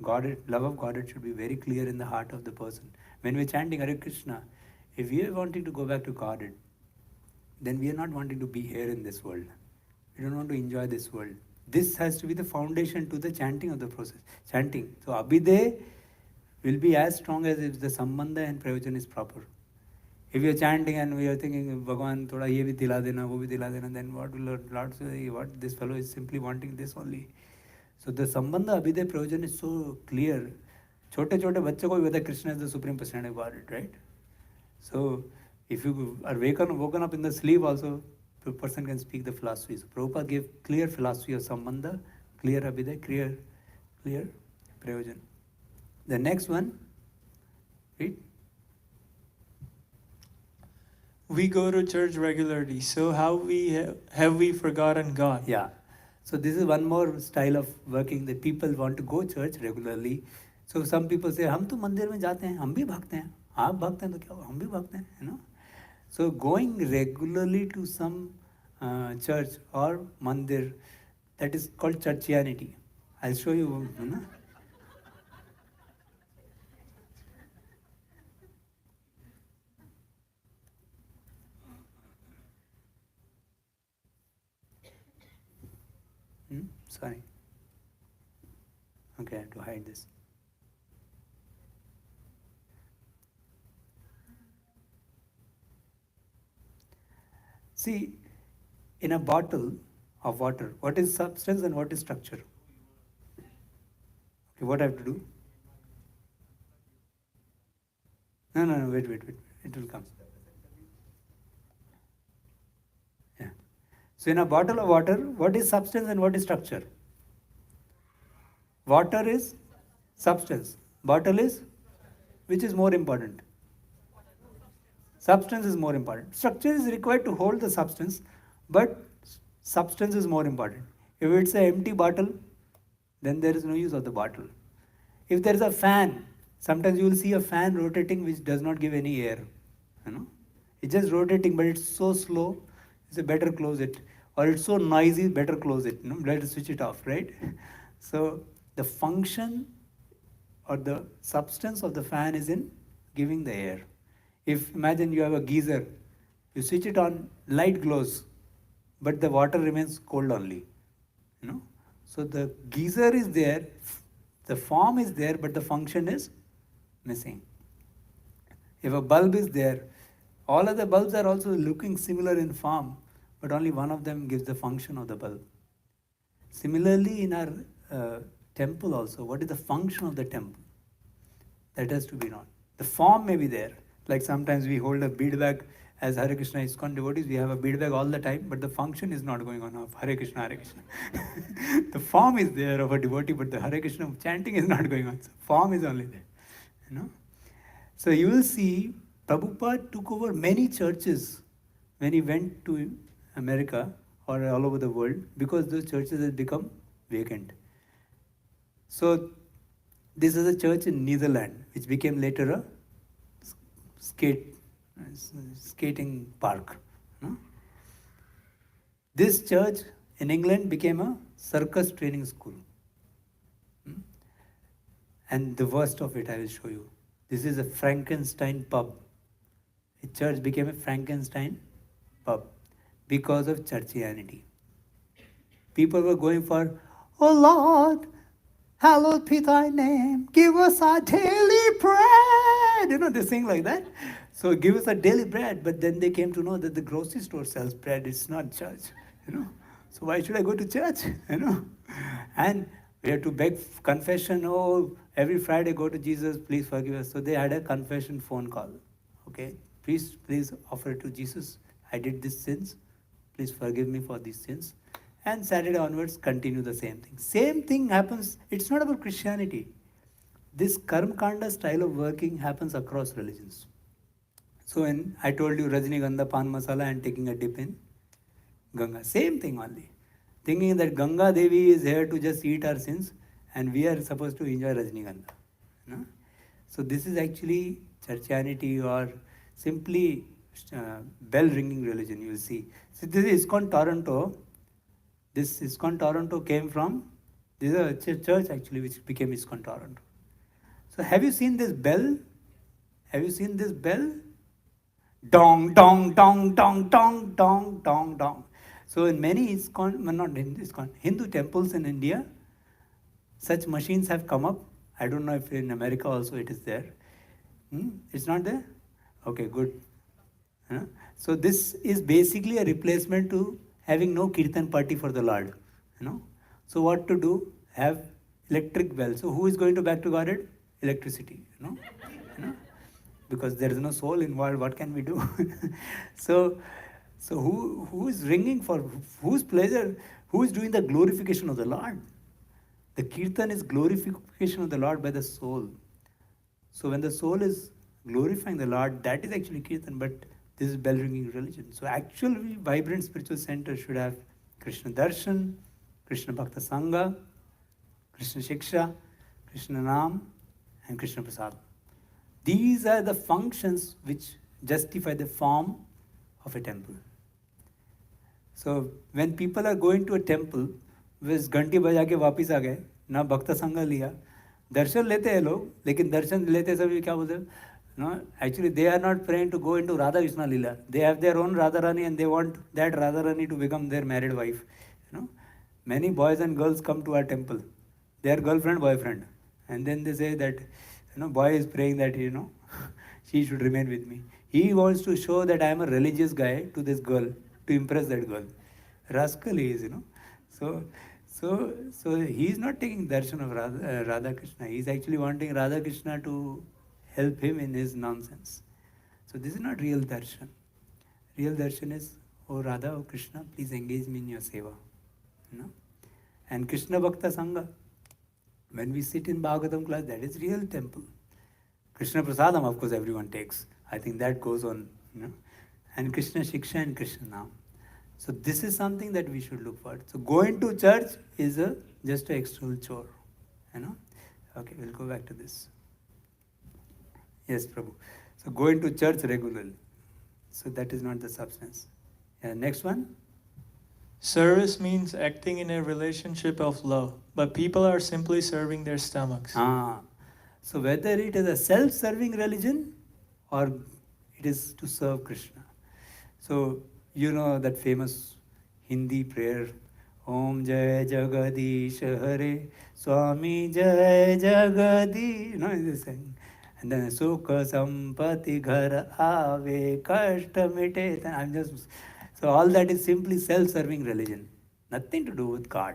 Godhead, love of Godhead should be very clear in the heart of the person. When we're chanting Hare Krishna, if we are wanting to go back to Godhead, then we are not wanting to be here in this world. We don't want to enjoy this world. This has to be the foundation to the chanting of the process. Chanting. So Abhidaya will be as strong as if the Sambandha and Prayojan is proper. If you're chanting and we are thinking, Bhagwan, thoda ye bhi dila dena, wo bhi dila dena, then what will Lord say? What this fellow is simply wanting this only. So the Sambandha Abhidya Prayojan is so clear. छोटे छोटे बच्चे को भी पता है Krishna is the supreme personality of God, right? So if you are woken up in the sleep also, the person can speak the philosophy. So Prabhupada gave clear philosophy of Sambandha, clear Abhidya, clear Prayojan. The next one, read. We go to church regularly, so how have we forgotten God? Yeah. So this is one more style of working that people want to go church regularly. So some people say, हम तो मंदिर में जाते हैं, हम भी भागते हैं, आप भागते हैं तो क्या, हम भी भागते हैं, you know. So going regularly to some church or mandir, that is called churchianity. I'll show you, you know. Sorry. Okay, I have to hide this. See, in a bottle of water, what is substance and what is structure? Okay, what I have to do? No, wait. It will come. Yeah. So in a bottle of water, what is substance and what is structure? Water is substance. Bottle is, which is more important? Substance is more important. Structure is required to hold the substance, but substance is more important. If it's an empty bottle, then there is no use of the bottle. If there is a fan, sometimes you will see a fan rotating which does not give any air. You know, it's just rotating, but it's so slow. It's a better close it. Or it's so noisy, better close it. You know, let us switch it off, right? So the function or the substance of the fan is in giving the air. If imagine you have a geyser, you switch it on, light glows, but the water remains cold only. You know, so the geyser is there, the form is there, but the function is missing. If a bulb is there, all other bulbs are also looking similar in form, but only one of them gives the function of the bulb. Similarly, in our temple also, what is the function of the temple? That has to be known. The form may be there. Like sometimes we hold a bead bag as Hare Krishna ISKCON devotees, we have a bead bag all the time, but the function is not going on of Hare Krishna, Hare Krishna. The form is there of a devotee, but the Hare Krishna chanting is not going on. So form is only there. You know? So you will see Prabhupada took over many churches when he went to America or all over the world because those churches had become vacant. So this is a church in Netherlands, which became later a skating park. No? This church in England became a circus training school. And the worst of it I will show you. This is a Frankenstein pub. A church became a Frankenstein pub because of churchianity. People were going for, oh Lord, hallowed be thy name, give us our daily bread. You know, they sing like that. So give us a daily bread. But then they came to know that the grocery store sells bread. It's not church. You know. So why should I go to church? You know. And we had to beg confession. Oh, every Friday go to Jesus, please forgive us. So they had a confession phone call. Okay. Please offer it to Jesus. I did these sins. Please forgive me for these sins. And Saturday onwards, continue the same thing. Same thing happens. It's not about Christianity. This Karma Kanda style of working happens across religions. So when I told you Rajnigandha, Pan Masala and taking a dip in Ganga, same thing only. Thinking that Ganga Devi is here to just eat our sins and we are supposed to enjoy Rajnigandha. You know? So this is actually churchianity or simply bell ringing religion, you will see. So this is ISKCON Toronto. This ISKCON Toronto came from, this is a church actually which became ISKCON Toronto. So have you seen this bell? Have you seen this bell? Dong, dong, dong, dong, dong, dong, dong, dong. So in many ISKCON, not in ISKCON, Hindu temples in India, such machines have come up. I don't know if in America also it is there. It's not there? Okay, good. You know? So this is basically a replacement to having no kirtan party for the Lord. You know? So what to do? Have electric bells. So who is going to back to Godhead? Electricity. You know? Because there is no soul involved. What can we do? so who is ringing for whose pleasure? Who is doing the glorification of the Lord? The kirtan is glorification of the Lord by the soul. So when the soul is glorifying the Lord, that is actually kirtan, but this is bell ringing religion. So actually vibrant spiritual center should have Krishna Darshan, Krishna Bhakta Sangha, Krishna Shiksha, Krishna Nam, and Krishna Prasad. These are the functions which justify the form of a temple. So when people are going to a temple, बस घंटी बजा के वापिस आ गए, ना भक्त संग लिया, दर्शन लेते हैं लोग, लेकिन दर्शन लेते समय क्या बोलते हैं? No, actually they are not praying to go into Radha Krishna Leela. They have their own Radharani and they want that Radharani to become their married wife. You know, many boys and girls come to our temple. They are girlfriend, boyfriend, and then they say that, boy is praying that she should remain with me. He wants to show that I am a religious guy to this girl to impress that girl. Rascal he is, So he is not taking darshan of Radha Krishna. He is actually wanting Radha Krishna to help him in his nonsense. So this is not real darshan. Real darshan is, oh Radha, oh Krishna, please engage me in your seva. And Krishna Bhakta Sangha. When we sit in Bhagavatam class, that is real temple. Krishna Prasadam, of course, everyone takes. I think that goes on. And Krishna Shiksha and Krishna Nam. So this is something that we should look for. So going to church is just an external chore. Okay, we'll go back to this. Yes, Prabhu. So going to church regularly. So that is not the substance. Next one. Service means acting in a relationship of love, but people are simply serving their stomachs. So whether it is a self-serving religion or it is to serve Krishna. So you know that famous Hindi prayer, Om Jai Jagadish Hare, Swami Jai Jagadish. This thing. And then Sukha Sampati Ghar Ave Kashta Mite. So all that is simply self-serving religion. Nothing to do with God.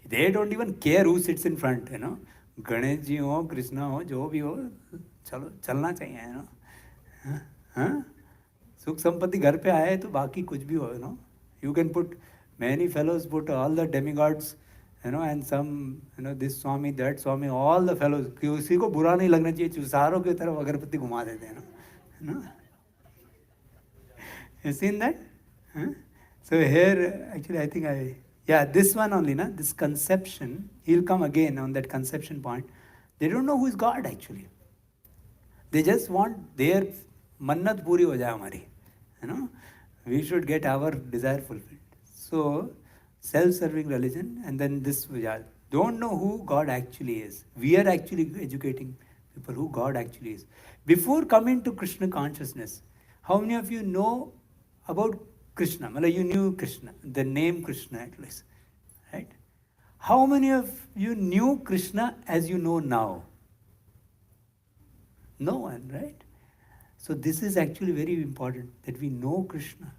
They don't even care who sits in front. Ganesh ji ho, Krishna ho, jo bhi ho, chalo, chalna chahiye. Sukh Sampati ghar pe aaye to baki kuch bhi ho. You can put, many fellows put all the demigods, and some, this Swami, that Swami, all the fellows. किसी को बुरा नहीं लगना चाहिए, सारों की तरफ अगरबत्ती घुमा देते हैं. You seen that? So here, actually, I think this one only, this conception, he'll come again on that conception point. They don't know who is God actually. They just want their mannat puri ho jaye hamari. We should get our desire fulfilled. So, self-serving religion, and then this, don't know who God actually is. We are actually educating people who God actually is. Before coming to Krishna consciousness, how many of you know about Krishna? You knew Krishna, the name Krishna at least, right? How many of you knew Krishna as you know now? No one, right? So this is actually very important, that we know Krishna.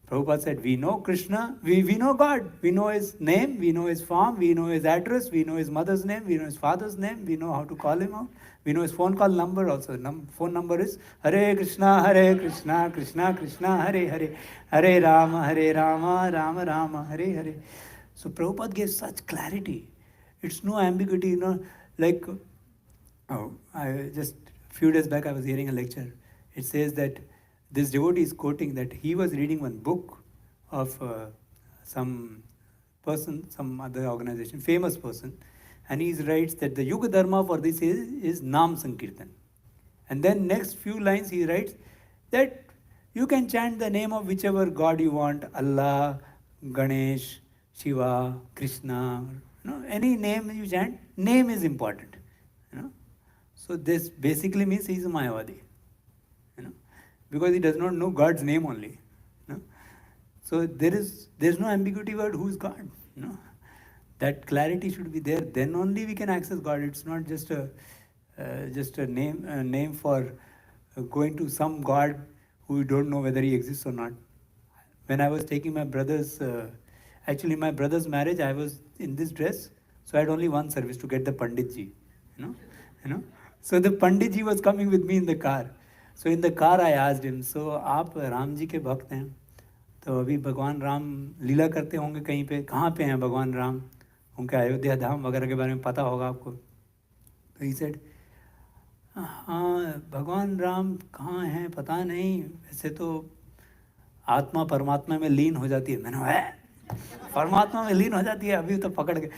Prabhupada said, we know Krishna, we know God. We know his name, we know his form, we know his address, we know his mother's name, we know his father's name, we know how to call him out. We know his phone call number also. Phone number is Hare Krishna, Krishna Krishna, Hare Hare, Hare Rama, Rama Rama, Hare Hare. So Prabhupada gave such clarity. It's no ambiguity, like, just a few days back I was hearing a lecture. It says that this devotee is quoting that he was reading one book of some person, some other organization, famous person, and he writes that the Yuga Dharma for this is Nam Sankirtan. And then next few lines he writes that you can chant the name of whichever God you want, Allah, Ganesh, Shiva, Krishna, any name you chant, name is important. So this basically means he is a Mayavadi. Because he does not know God's name only. So there's no ambiguity about who is God. That clarity should be there. Then only we can access God. It's not just a name for going to some God who don't know whether he exists or not. When I was taking my brother's, actually my brother's marriage, I was in this dress, so I had only one service to get the Panditji, you know. So the Panditji was coming with me in the car. So in the car I asked him, so आप राम जी के भक्त हैं, तो अभी भगवान राम लीला करते होंगे कहीं पे, कहाँ पे हैं भगवान राम, उनके अयोध्या धाम वगैरह के बारे में पता होगा आपको. तो he said, हाँ भगवान राम कहाँ हैं पता नहीं, वैसे तो आत्मा परमात्मा में लीन हो जाती है. मैंने है परमात्मा में लीन हो जाती है, अभी तो पकड़ के.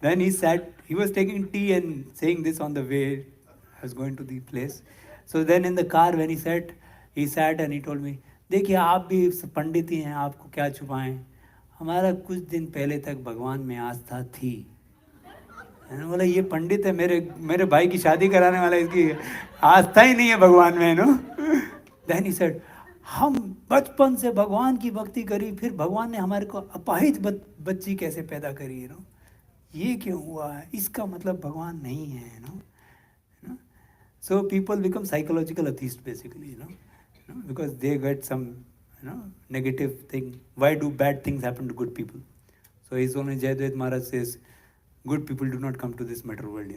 Then he sat, he was taking tea and saying this on the way I was going to the place. So then in the car when he sat and he told me, देखिए आप भी पंडित ही हैं, आपको क्या छुपाएं, हमारा कुछ दिन पहले तक भगवान में आस्था थी. मैंने बोला ये पंडित है, मेरे भाई की शादी कराने वाला, इसकी आस्था ही नहीं है भगवान में, नो. Then he said, हम बचपन से भगवान की भक्ति करी, फिर भगवान ने हमारे को अपाहिज बच्ची कैसे पैदा करी, ये क्यों हुआ है, इसका मतलब भगवान नहीं है, So people become psychological atheists basically, because they get some negative thing. Why do bad things happen to good people? So his only Jayadvaita Maharaj says, good people do not come to this matter world,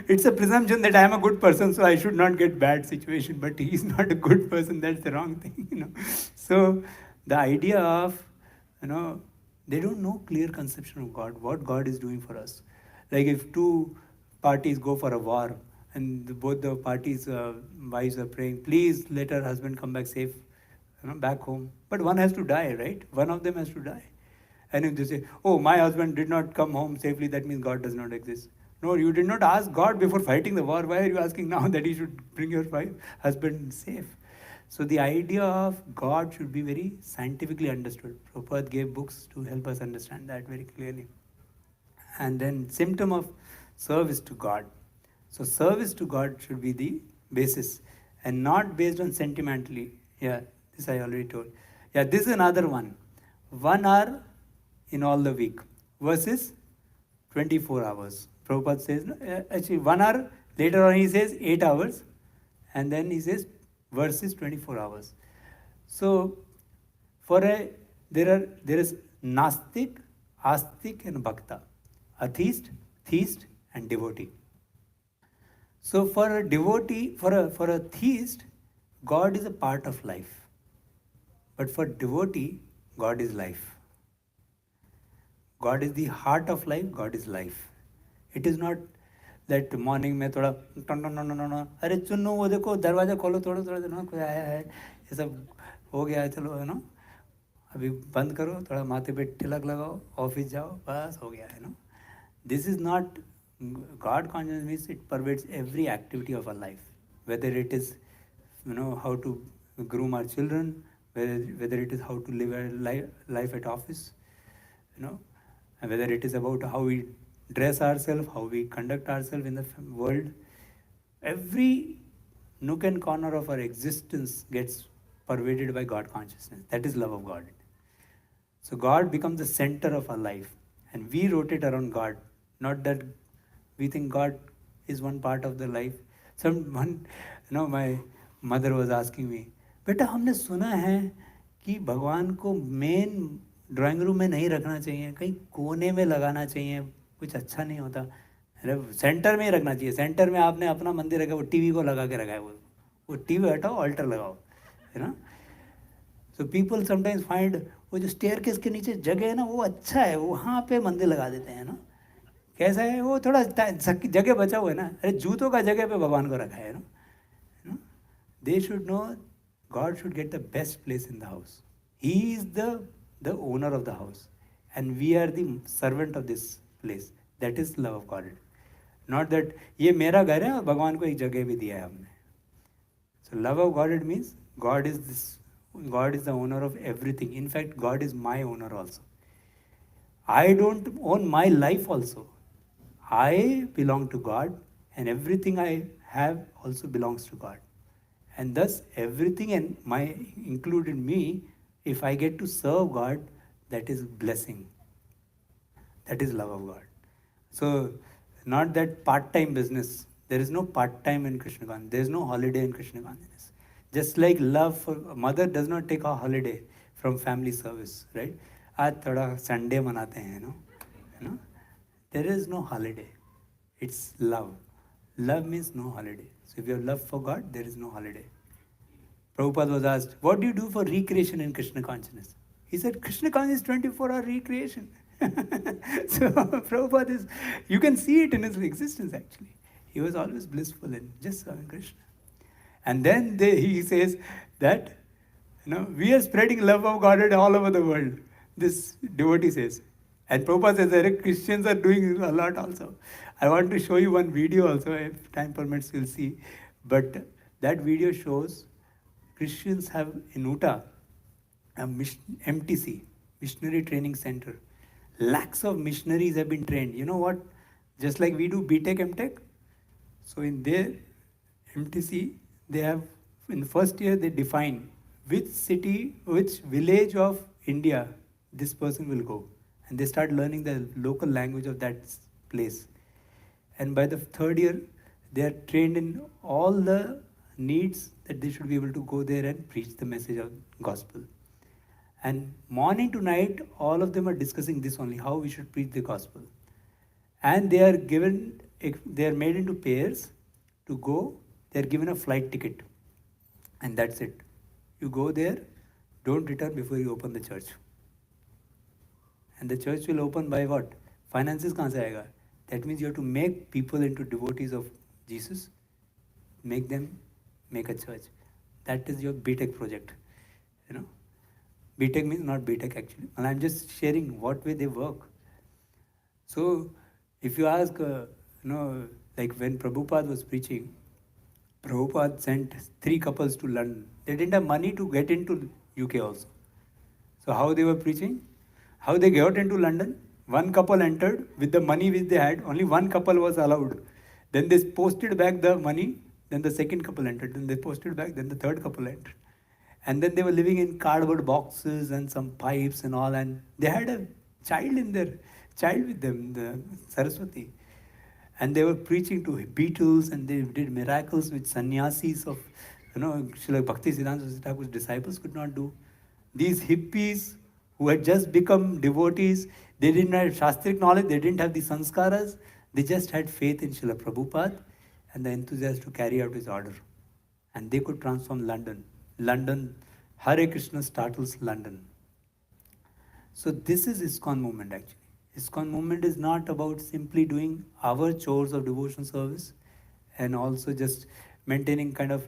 It's a presumption that I am a good person, so I should not get bad situation, but he is not a good person, that's the wrong thing, So the idea of, they don't know clear conception of God, what God is doing for us. Like if two parties go for a war, and both the parties' wives are praying, please let her husband come back safe, back home. But one has to die, right? One of them has to die. And if they say, oh, my husband did not come home safely, that means God does not exist. No, you did not ask God before fighting the war. Why are you asking now that he should bring your husband safe? So the idea of God should be very scientifically understood. Prabhupada gave books to help us understand that very clearly. And then symptom of service to God. So service to God should be the basis and not based on sentimentally. Yeah, this I already told. Yeah, this is another one. 1 hour in all the week versus 24 hours. Prabhupada says, actually 1 hour, later on he says 8 hours, and then he says versus 24 hours. So there is Nastik, Astik and Bhakta, atheist, theist and devotee. So for a devotee, for a theist, God is a part of life. But for devotee, God is life. God is the heart of life, God is life. It is not that morning में थोड़ा no, अरे चुन्नू वो देखो दरवाजा खोलो थोड़ा कोई आया है, ये सब हो गया है, चलो अभी बंद करो, थोड़ा माथे पे तिलक लगाओ, ऑफिस जाओ, बस हो गया है. This is not God consciousness. Means it pervades every activity of our life, whether it is how to groom our children, whether it is how to live our life at office, and whether it is about how we dress ourselves, how we conduct ourselves in the world. Every nook and corner of our existence gets pervaded by God consciousness. That is love of God. So God becomes the center of our life, and we rotate around God. Not that we think God is one part of the life. My mother was asking me, बेटा हमने सुना है कि भगवान को main drawing room में नहीं रखना चाहिए, कहीं कोने में लगाना चाहिए, कुछ अच्छा नहीं होता, अरे सेंटर में ही रखना चाहिए. सेंटर में आपने अपना मंदिर रखा, वो टीवी को लगा के रखा है, वो टीवी हटाओ, ऑल्टर लगाओ, है ना. सो पीपल समटाइम्स फाइंड वो जो स्टेयरकेस के नीचे जगह है ना, वो अच्छा है, वहाँ पे मंदिर लगा देते हैं ना. कैसा है, वो थोड़ा जगह बचा हुआ है ना, अरे जूतों का जगह पे भगवान को रखा है ना. They should know God should get the best place in the house. He is the owner of the house, and we are the servant of this place. That is love of God. Not that ये मेरा घर है और भगवान को एक जगह भी दिया है हमने. So love of God, it means God is the owner of everything. In fact, God is my owner also. I don't own my life also. I belong to God, and everything I have also belongs to God. And thus everything and included me, if I get to serve God, that is blessing. That is love of God. So not that part-time business There is no part-time in Krishna consciousness. There is no holiday in Krishna consciousness. Just like love for a mother does not take a holiday from family service, right? आज थोड़ा Sunday मनाते हैं, you know. There is no holiday. It's love. Love means no holiday. So if you have love for God, there is no holiday. Prabhupada was asked, what do you do for recreation in Krishna consciousness? He said, Krishna consciousness is 24-hour recreation. So Prabhupada is, you can see it in his existence actually. He was always blissful in just serving Krishna. And then he says that, we are spreading love of God all over the world. This devotee says. And Prabhupada says that Christians are doing a lot also. I want to show you one video also, if time permits, you'll see. But that video shows Christians have in Utah a MTC, Missionary Training Center. Lakhs of missionaries have been trained. You know what? Just like we do BTech, MTech. So in their MTC, they have, in the first year, they define which city, which village of India this person will go. And they start learning the local language of that place. And by the third year, they are trained in all the needs that they should be able to go there and preach the message of gospel. And morning to night, all of them are discussing this only, how we should preach the gospel. And they are given, they are made into pairs to go, they are given a flight ticket. And that's it. You go there, don't return before you open the church. And the church will open by what? Finances kahan se aayega? That means you have to make people into devotees of Jesus, make them make a church. That is your BTech project. BTech means not BTech actually. And I'm just sharing what way they work. So if you ask, like when Prabhupada was preaching, Prabhupada sent 3 couples to London. They didn't have money to get into UK also. So how they were preaching? How they got into London? 1 couple entered with the money which they had. Only 1 couple was allowed. Then they posted back the money. Then the second couple entered. Then they posted back. Then the third couple entered. And then they were living in cardboard boxes and some pipes and all. And they had a child with them, the Saraswati. And they were preaching to Beatles, and they did miracles which sannyasis of, Srila Bhakti Siddhanta Thakur's disciples could not do. These hippies who had just become devotees, they didn't have Shastric knowledge, they didn't have the sanskaras, they just had faith in Srila Prabhupada and the enthusiasm to carry out his order. And they could transform London. London, Hare Krishna startles London. So this is ISKCON movement actually. ISKCON movement is not about simply doing our chores of devotion service and also just maintaining kind of,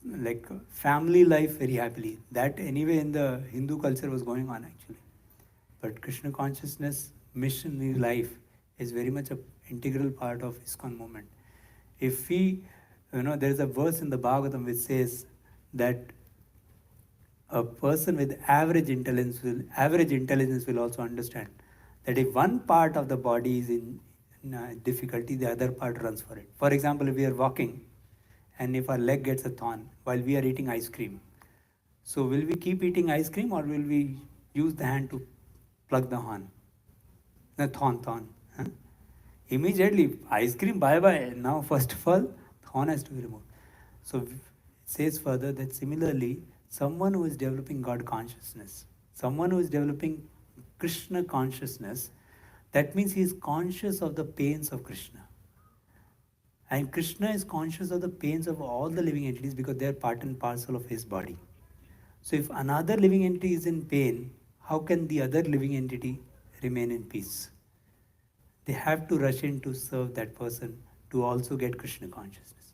like family life very happily. That anyway in the Hindu culture was going on actually. But Krishna consciousness, missionary life is very much an integral part of ISKCON movement. If we, there is a verse in the Bhagavatam which says that a person with average intelligence will also understand that if one part of the body is in difficulty, the other part runs for it. For example, if we are walking and if our leg gets a thorn while we are eating ice cream, so will we keep eating ice cream or will we use the hand to plug the horn? The thorn. Huh? Immediately, ice cream, bye-bye. Now, first of all, thorn has to be removed. So it says further that similarly, someone who is developing God consciousness, someone who is developing Krishna consciousness, that means he is conscious of the pains of Krishna. And Krishna is conscious of the pains of all the living entities because they are part and parcel of his body. So if another living entity is in pain, how can the other living entity remain in peace? They have to rush in to serve that person to also get Krishna consciousness.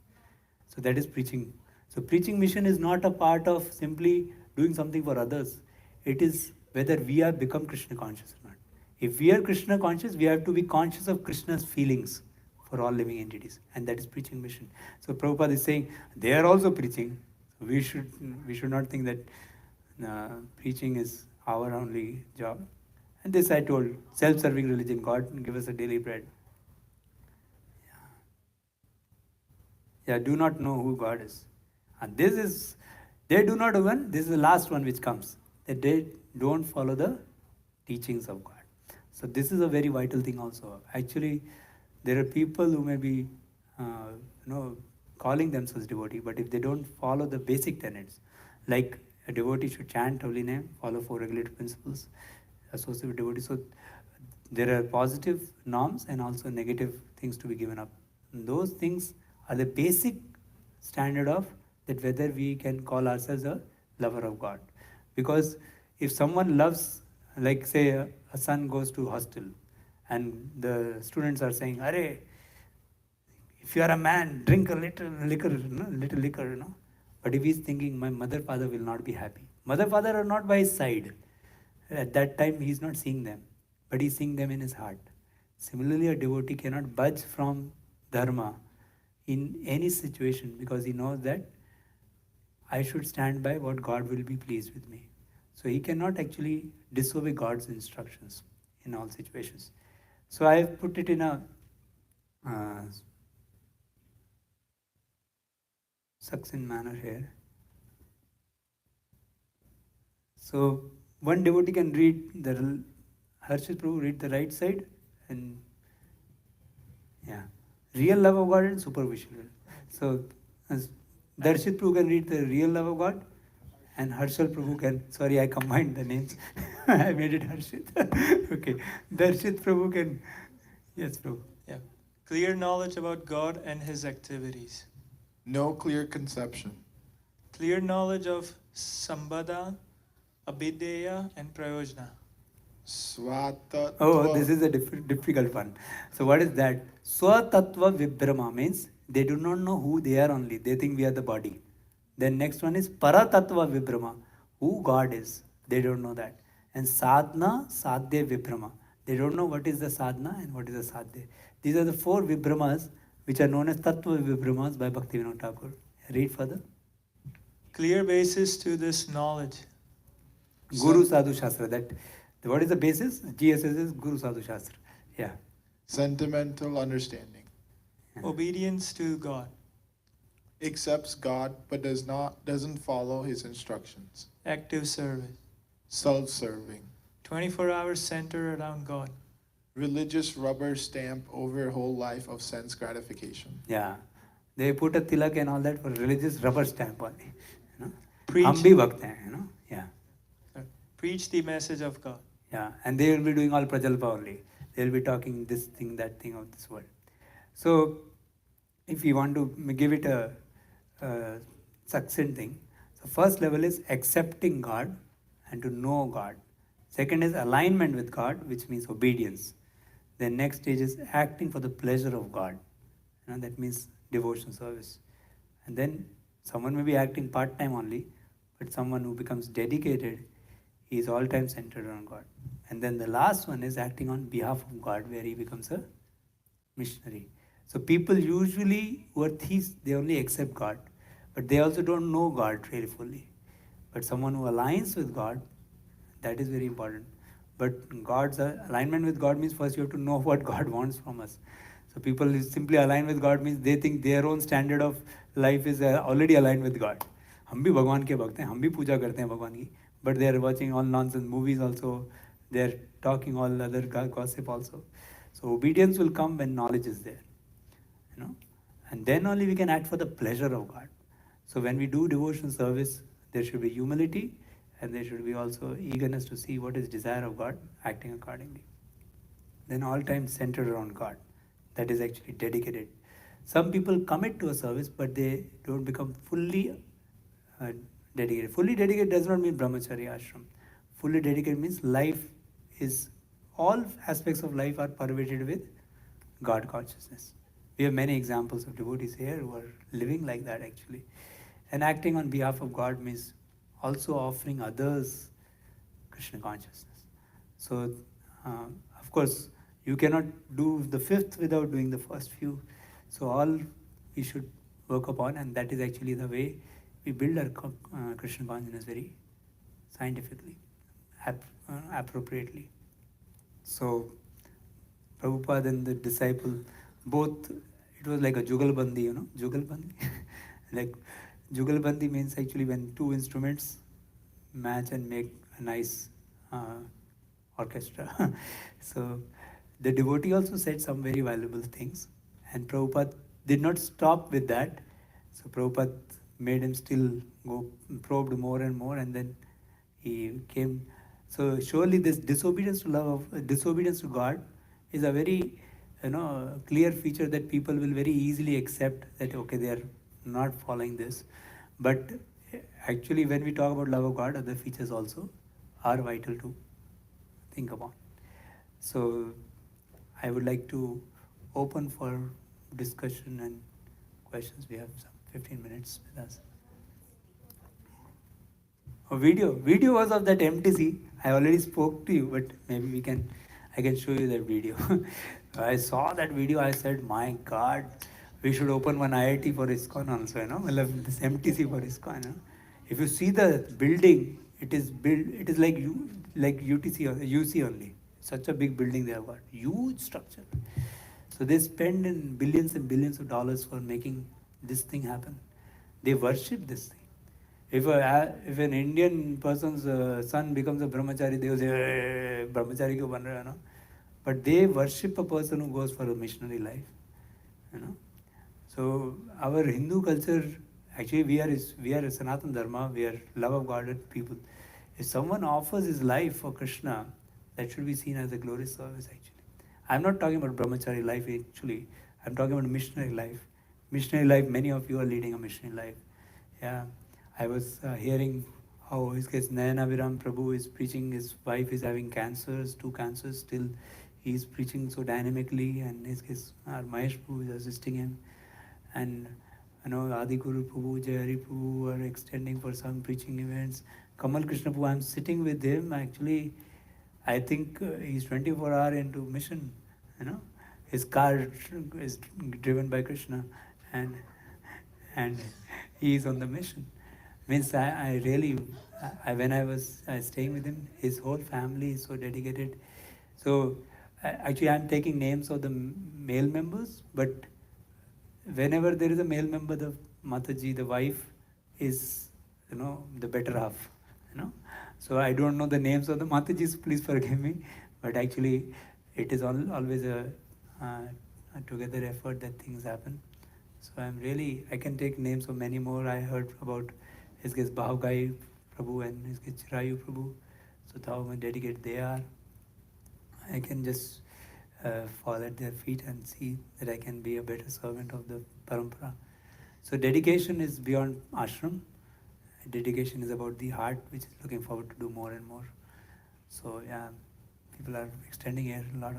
So that is preaching. So preaching mission is not a part of simply doing something for others. It is whether we have become Krishna conscious or not. If we are Krishna conscious, we have to be conscious of Krishna's feelings for all living entities. And that is preaching mission. So Prabhupada is saying, they are also preaching. We should not think that preaching is our only job. And this I told, self-serving religion, God give us a daily bread. Yeah, do not know who God is. And they do not even, this is the last one which comes, that they don't follow the teachings of God. So this is a very vital thing also. Actually, there are people who may be, calling themselves devotee, but if they don't follow the basic tenets, like a devotee should chant holy name, follow four regulative principles, associate with devotee. So there are positive norms and also negative things to be given up. And those things are the basic standard of that whether we can call ourselves a lover of God. Because if someone loves, like say a son goes to hostel and the students are saying, Arey, if you are a man, drink a little liquor, little liquor, But if he's thinking, my mother, father will not be happy. Mother, father are not by his side. At that time, he's not seeing them, but he's seeing them in his heart. Similarly, a devotee cannot budge from dharma in any situation because he knows that I should stand by what God will be pleased with me. So he cannot actually disobey God's instructions in all situations. So I have put it in a succinct manner here. So one devotee can read the Harshit Prabhu read the right side and real love of God and superficial. So as Darshit Prabhu can read the real love of God and Harshal Prabhu can, sorry I combined the names, I made it Harshit. Okay, Darshit Prabhu can, yes Prabhu. Yeah. Clear knowledge about God and His activities. No clear conception. Clear knowledge of Sambhada, Abhideya, and Prayojana. Swatattva. Oh, this is a difficult one. So what is that? Swatattva Vibhrama means they do not know who they are only. They think we are the body. Then next one is Paratattva Vibhrama. Who God is. They don't know that. And Sadhana, Sadhya Vibhrama. They don't know what is the sadhana and what is the sadhya. These are the four Vibhramas which are known as Tattva Vibhramas by Bhaktivinoda Thakur. Read further. Clear basis to this knowledge. Guru Sadhu Shastra. What is the basis? GSS is Guru Sadhu Shastra. Yeah. Sentimental understanding. Yeah. Obedience to God. Accepts God but doesn't follow his instructions. Active service. Self-serving. 24 hours centered around God. Religious rubber stamp over a whole life of sense gratification. Yeah. They put a tilak and all that for religious rubber stamp only. Preach. Hum bhi bhakt hain, Yeah. Preach the message of God. Yeah. And they will be doing all prajalpa only. They will be talking this thing, that thing of this world. So, if you want to give it a succinct thing, so first level is accepting God and to know God. Second is alignment with God, which means obedience. Then next stage is acting for the pleasure of God. That means devotion service. And then someone may be acting part-time only, but someone who becomes dedicated, he is all time centered on God. And then the last one is acting on behalf of God, where he becomes a missionary. So people usually who are thieves, they only accept God, but they also don't know God really fully. But someone who aligns with God, that is very important. But God's alignment with God means first you have to know what God wants from us. So people who simply align with God means they think their own standard of life is already aligned with God. हम भी भगवान के भक्त हैं, हम भी पूजा करते हैं भगवान की, but they are watching all nonsense movies also, they are talking all other gossip also. So obedience will come when knowledge is there, and then only we can act for the pleasure of God. So when we do devotion service, there should be humility and there should be also eagerness to see what is desire of God, acting accordingly. Then all time centered around God. That is actually dedicated. Some people commit to a service, but they don't become fully dedicated. Fully dedicated does not mean brahmacharya ashram. Fully dedicated means life is, all aspects of life are pervaded with God consciousness. We have many examples of devotees here who are living like that actually. And acting on behalf of God means also offering others Krishna consciousness. So, of course, you cannot do the fifth without doing the first few. So all we should work upon, and that is actually the way we build our Krishna consciousness very scientifically, appropriately. So Prabhupada and the disciple, both, it was like a jugalbandi, jugalbandi. Like jugalbandi means actually when two instruments match and make a nice orchestra. So the devotee also said some very valuable things, and Prabhupada did not stop with that. So Prabhupada made him still go probed more and more, and then he came. So surely this disobedience to God is a very clear feature that people will very easily accept that okay, they are not following this. But actually, when we talk about love of God, other features also are vital to think about. So I would like to open for discussion and questions. We have some 15 minutes with us. A video was of that MTC. I already spoke to you, but maybe I can show you that video. I saw that video. I said, my God, we should open one IIT for ISKCON also. This MTC for ISKCON. If you see the building, it is like UTC or UC only. Such a big building they have got, huge structure. So they spend in billions and billions of dollars for making this thing happen. They worship this thing. If an Indian person's son becomes a brahmachari, they will say, hey, brahmachari kyun ban raha hai, But they worship a person who goes for a missionary life. So our Hindu culture, actually we are a Sanatana Dharma, we are love of God people. If someone offers his life for Krishna, that should be seen as a glorious service actually. I'm not talking about brahmachari life actually, I'm talking about missionary life. Missionary life, many of you are leading a missionary life. Yeah, I was hearing how his case Nayana Viram Prabhu is preaching, his wife is having cancers, 2 cancers, still he's preaching so dynamically, and his case Mahesh Prabhu is assisting him. And Adi Guru Prabhu, Jayari Prabhu are extending for some preaching events. Kamal Krishna Prabhu, I'm sitting with him actually. I think he's 24 hours into mission. His car is driven by Krishna, and he is on the mission. Means I really, when I was staying with him, his whole family is so dedicated. So actually, I'm taking names of the male members, but whenever there is a male member, the Mataji, the wife, is the better half. So I don't know the names of the Matajis, please forgive me, but actually it is always a together effort that things happen. So I can take names of many more. I heard about his Bhavgai Prabhu and his Chirayu Prabhu, so how dedicated they are. I can just fall at their feet and see that I can be a better servant of the parampara. So dedication is beyond ashram. Dedication is about the heart, which is looking forward to do more and more. So yeah, people are extending here a lot.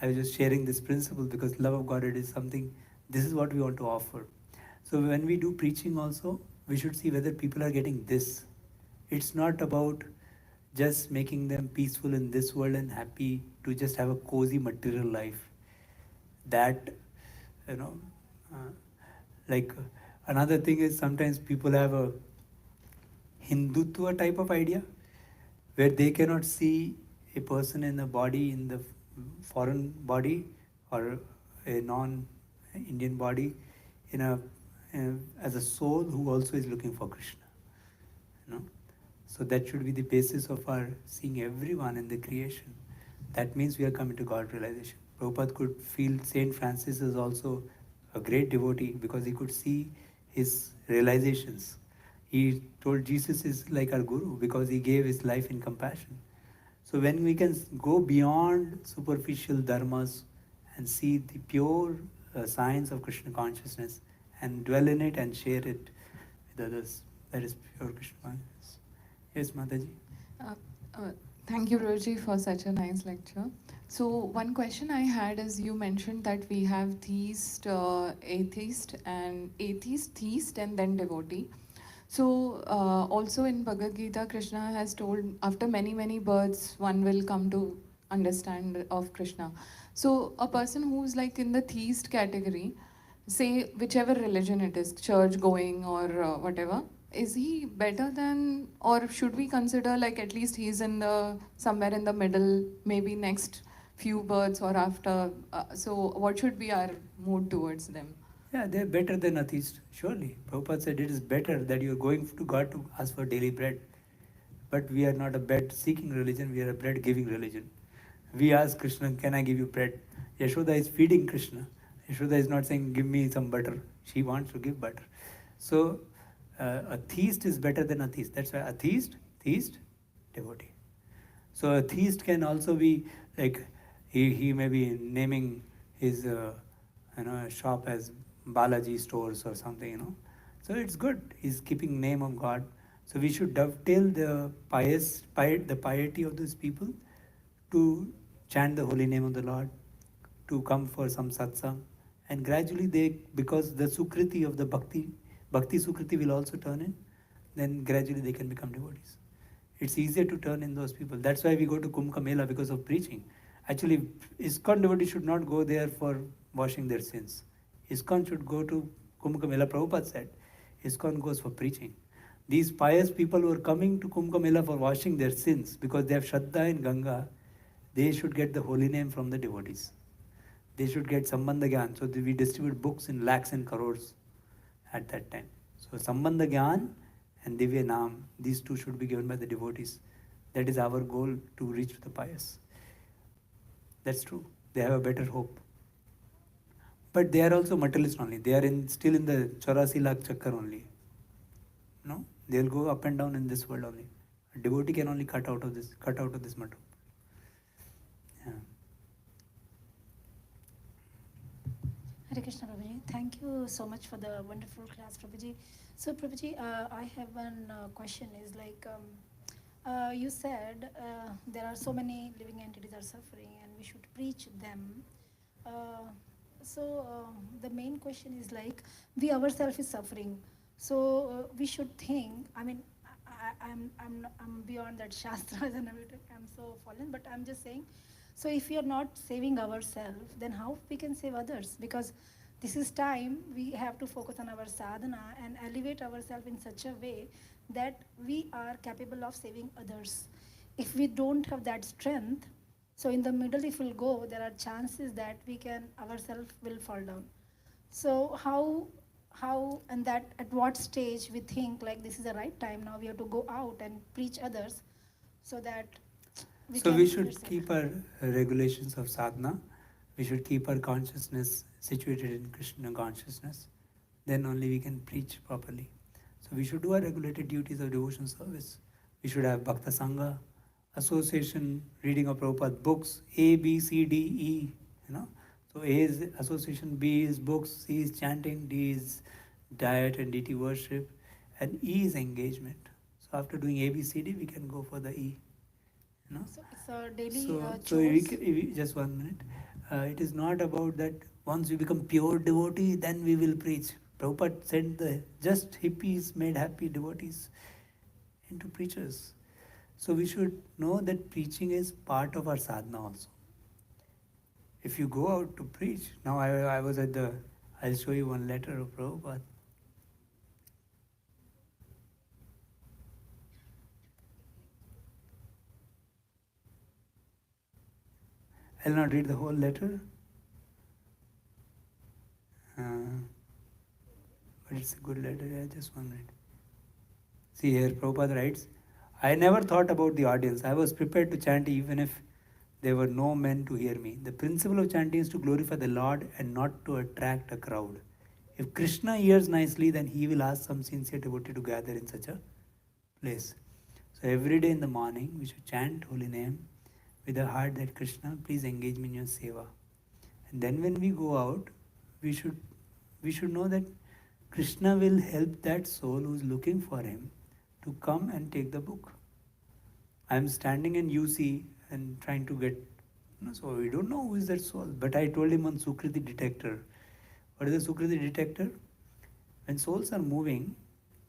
I was just sharing this principle because love of God, it is something, this is what we want to offer. So when we do preaching also, we should see whether people are getting this. It's not about just making them peaceful in this world and happy to just have a cozy material life. That, like another thing is sometimes people have a Hindutva type of idea where they cannot see a person in the body, in the foreign body or a non-Indian body as a soul who also is looking for Krishna. So that should be the basis of our seeing everyone in the creation. That means we are coming to God realization. Prabhupada could feel Saint Francis is also a great devotee because he could see his realizations. He told Jesus is like our guru because he gave his life in compassion. So when we can go beyond superficial dharmas and see the pure science of Krishna consciousness and dwell in it and share it with others, that is pure Krishna consciousness. Yes, Mataji. Thank you, Roji, for such a nice lecture. So one question I had is, you mentioned that we have theist, theist, and then devotee. So also in Bhagavad Gita, Krishna has told after many, many births, one will come to understand of Krishna. So a person who's like in the theist category, say whichever religion it is, church going or whatever, is he better than, or should we consider like at least he's in the somewhere in the middle, maybe next few births or after? So what should be our mood towards them? Yeah, they're better than atheists, surely. Prabhupada said it is better that you're going to God to ask for daily bread. But we are not a bread-seeking religion, we are a bread-giving religion. We ask Krishna, can I give you bread? Yashoda is feeding Krishna. Yashoda is not saying, give me some butter. She wants to give butter. So a theist is better than a theist. That's why a theist, devotee. So a theist can also be like, he may be naming his shop as Balaji stores or something, So it's good. He's keeping name of God. So we should dovetail the piety of those people to chant the holy name of the Lord, to come for some satsang, and gradually because the sukriti of the bhakti sukriti will also turn in, then gradually they can become devotees. It's easier to turn in those people. That's why we go to Kumbh Mela, because of preaching. Actually, ISKCON devotees should not go there for washing their sins. ISKCON should go to Kumbh Mela. Prabhupada said, ISKCON goes for preaching. These pious people who are coming to Kumbh Mela for washing their sins, because they have Shraddha in Ganga, they should get the holy name from the devotees. They should get Sambandha Gyan. So we distribute books in lakhs and crores at that time. So Sambandha Gyan and Divya Naam, these two should be given by the devotees. That is our goal, to reach the pious. That's true. They have a better hope. But they are also materialist only. They are still in the 84 lakh chakkar only. No? They'll go up and down in this world only. A devotee can only cut out of this matter. Yeah. Hare Krishna, Prabhuji. Thank you so much for the wonderful class, Prabhuji. So, Prabhuji, I have one question. Is like you said, there are so many living entities are suffering, and we should preach them. So, the main question is like, we ourselves is suffering. So we should think. I mean, I'm beyond that shastras and everything. I'm so fallen, but I'm just saying. So if we are not saving ourselves, then how we can save others? Because this is time we have to focus on our sadhana and elevate ourselves in such a way that we are capable of saving others. If we don't have that strength, so in the middle, if we'll go, there are chances that ourselves will fall down. So how and that at what stage we think like this is the right time now we have to go out and preach others, so that we should keep our regulations of sadhana. We should keep our consciousness situated in Krishna consciousness. Then only we can preach properly. So we should do our regulated duties of devotion service. We should have Bhakta Sangha, association, reading of Prabhupada books, A, B, C, D, E, So A is association, B is books, C is chanting, D is diet and deity worship, and E is engagement. So after doing A, B, C, D, we can go for the E. So it's a daily just 1 minute. It is not about that once we become pure devotee, then we will preach. Prabhupada sent the just hippies made happy devotees into preachers. So we should know that preaching is part of our sadhana also. If you go out to preach, now I was at I'll show you one letter of Prabhupada. I'll not read the whole letter, but it's a good letter. Yeah, just 1 minute. See here, Prabhupada writes, I never thought about the audience. I was prepared to chant even if there were no men to hear me. The principle of chanting is to glorify the Lord and not to attract a crowd. If Krishna hears nicely, then he will ask some sincere devotee to gather in such a place. So every day in the morning, we should chant holy name with a heart that Krishna, please engage me in your seva. And then when we go out, we should know that Krishna will help that soul who is looking for him to come and take the book. I am standing in UC and trying to get, so we don't know who is that soul. But I told him on Sukriti detector. What is a Sukriti detector? When souls are moving,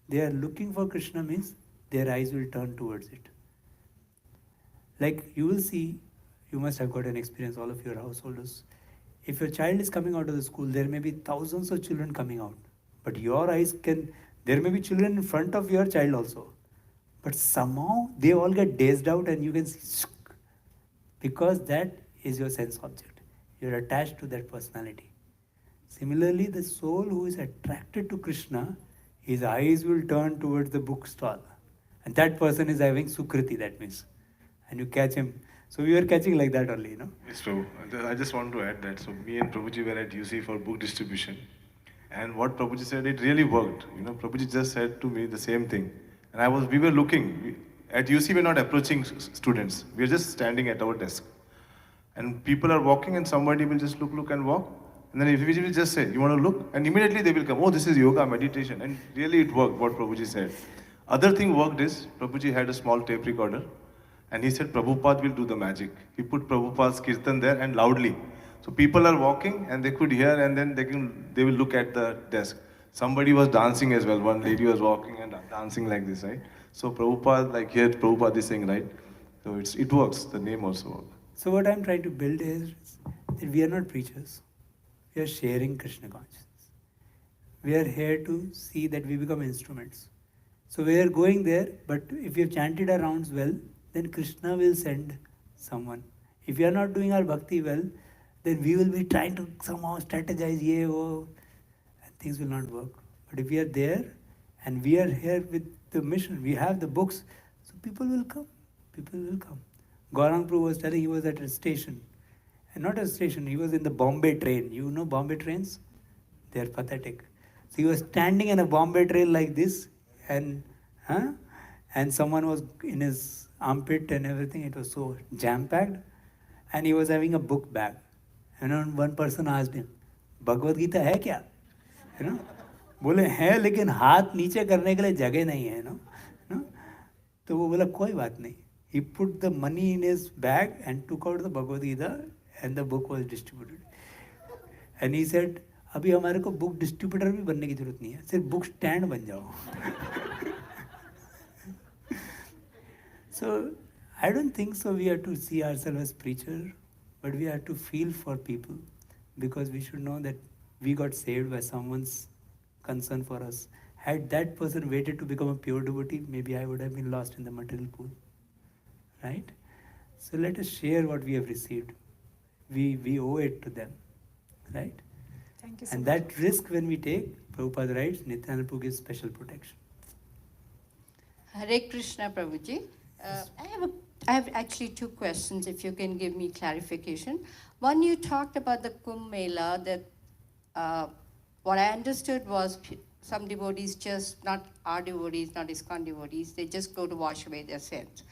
they are looking for Krishna means their eyes will turn towards it. Like you will see, you must have got an experience, all of your householders. If your child is coming out of the school, there may be thousands of children coming out. But your eyes there may be children in front of your child also. But somehow they all get dazed out and you can see, because that is your sense object. You're attached to that personality. Similarly, the soul who is attracted to Krishna, his eyes will turn towards the bookstall. And that person is having Sukriti, that means. And you catch him So we were catching like that only, you know. Yes, Prabhu. I just want to add that. So me and Prabhuji were at UC for book distribution. And what Prabhuji said, it really worked. You know, Prabhuji just said to me the same thing. And we were looking. At UC, we're not approaching students. We're just standing at our desk. And people are walking and somebody will just look and walk. And then if we will just say, you want to look? And immediately they will come, oh, this is yoga, meditation. And really it worked, what Prabhuji said. Other thing worked is, Prabhuji had a small tape recorder. And he said, Prabhupada will do the magic. He put Prabhupada's kirtan there and loudly. So people are walking and they could hear and then they will look at the desk. Somebody was dancing as well. One lady was walking and dancing like this, right? So Prabhupada, like here Prabhupada is saying, right? So it works, the name also works. So what I'm trying to build is that we are not preachers. We are sharing Krishna consciousness. We are here to see that we become instruments. So we are going there, but if we have chanted our rounds well, then Krishna will send someone. If we are not doing our bhakti well, then we will be trying to somehow strategize, and things will not work. But if we are there, and we are here with the mission, we have the books, so people will come. People will come. Gaurang Prabhu was telling he was at a station. And not a station, he was in the Bombay train. You know Bombay trains? They are pathetic. So he was standing in a Bombay train like this, and someone was in his armpit and everything. It was so jam-packed. And he was having a book bag. And one person asked him, Bhagavad Gita hai kya? You know? बोले है लेकिन हाथ नीचे करने के लिए जगह नहीं है, no? तो वो बोला कोई बात नहीं. He put the money in his bag and took out the Bhagavad Gita and the book was distributed. And he said, अभी हमारे को book distributor भी बनने की जरूरत नहीं है, सिर्फ book stand बन जाओ. So I don't think so we have to see ourselves as preacher, but we have to feel for people, because we should know that we got saved by someone's concern for us. Had that person waited to become a pure devotee, maybe I would have been lost in the material pool. Right? So let us share what we have received. We owe it to them. Right? Thank you so And much. that risk when we take, Prabhupada writes, Nityananda Prabhu gives special protection. Hare Krishna, Prabhuji. I have actually two questions, if you can give me clarification. One, you talked about the Kumbh Mela, that what I understood was some devotees, just not our devotees, not ISKCON devotees, they just go to wash away their sins.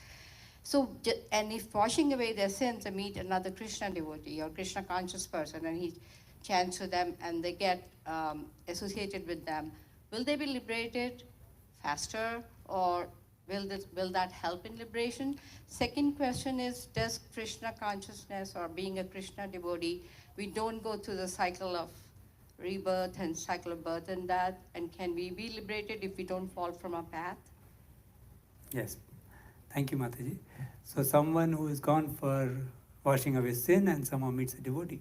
So, and if washing away their sins, they meet another Krishna devotee or Krishna conscious person and he chants to them and they get associated with them, will they be liberated faster, or will that help in liberation? Second question is, does Krishna consciousness or being a Krishna devotee, we don't go through the cycle of rebirth and cycle of birth and death, and can we be liberated if we don't fall from our path? Yes. Thank you, Mataji. So someone who has gone for washing away sin and somehow meets a devotee.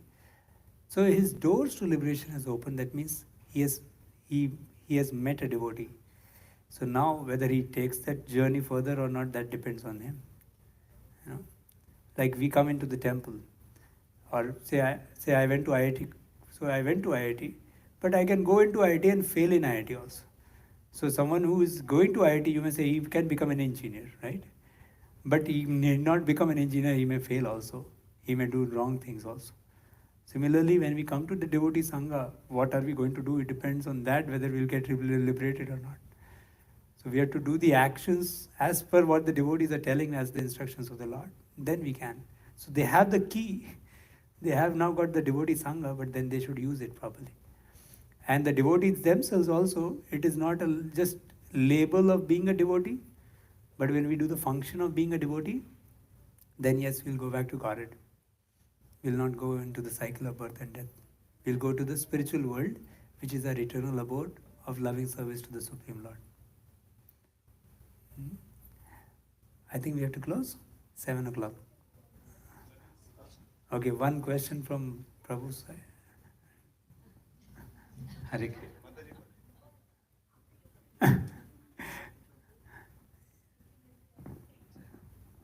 So his doors to liberation has opened. That means he has met a devotee. So now whether he takes that journey further or not, that depends on him. You know, like we come into the temple, or say I went to IIT. So I went to IIT, but I can go into IIT and fail in IIT also. So someone who is going to IIT, you may say he can become an engineer, right? But he need not become an engineer, he may fail also. He may do wrong things also. Similarly, when we come to the devotee Sangha, what are we going to do? It depends on that, whether we'll get liberated or not. So we have to do the actions as per what the devotees are telling us, the instructions of the Lord. Then we can. So they have the key. They have now got the devotee Sangha, but then they should use it properly. And the devotees themselves also, it is not just label of being a devotee, but when we do the function of being a devotee, then yes, we'll go back to Godhead. We'll not go into the cycle of birth and death. We'll go to the spiritual world, which is our eternal abode of loving service to the Supreme Lord. I think we have to close. 7 o'clock. Okay, one question from Prabhu's side. Hare.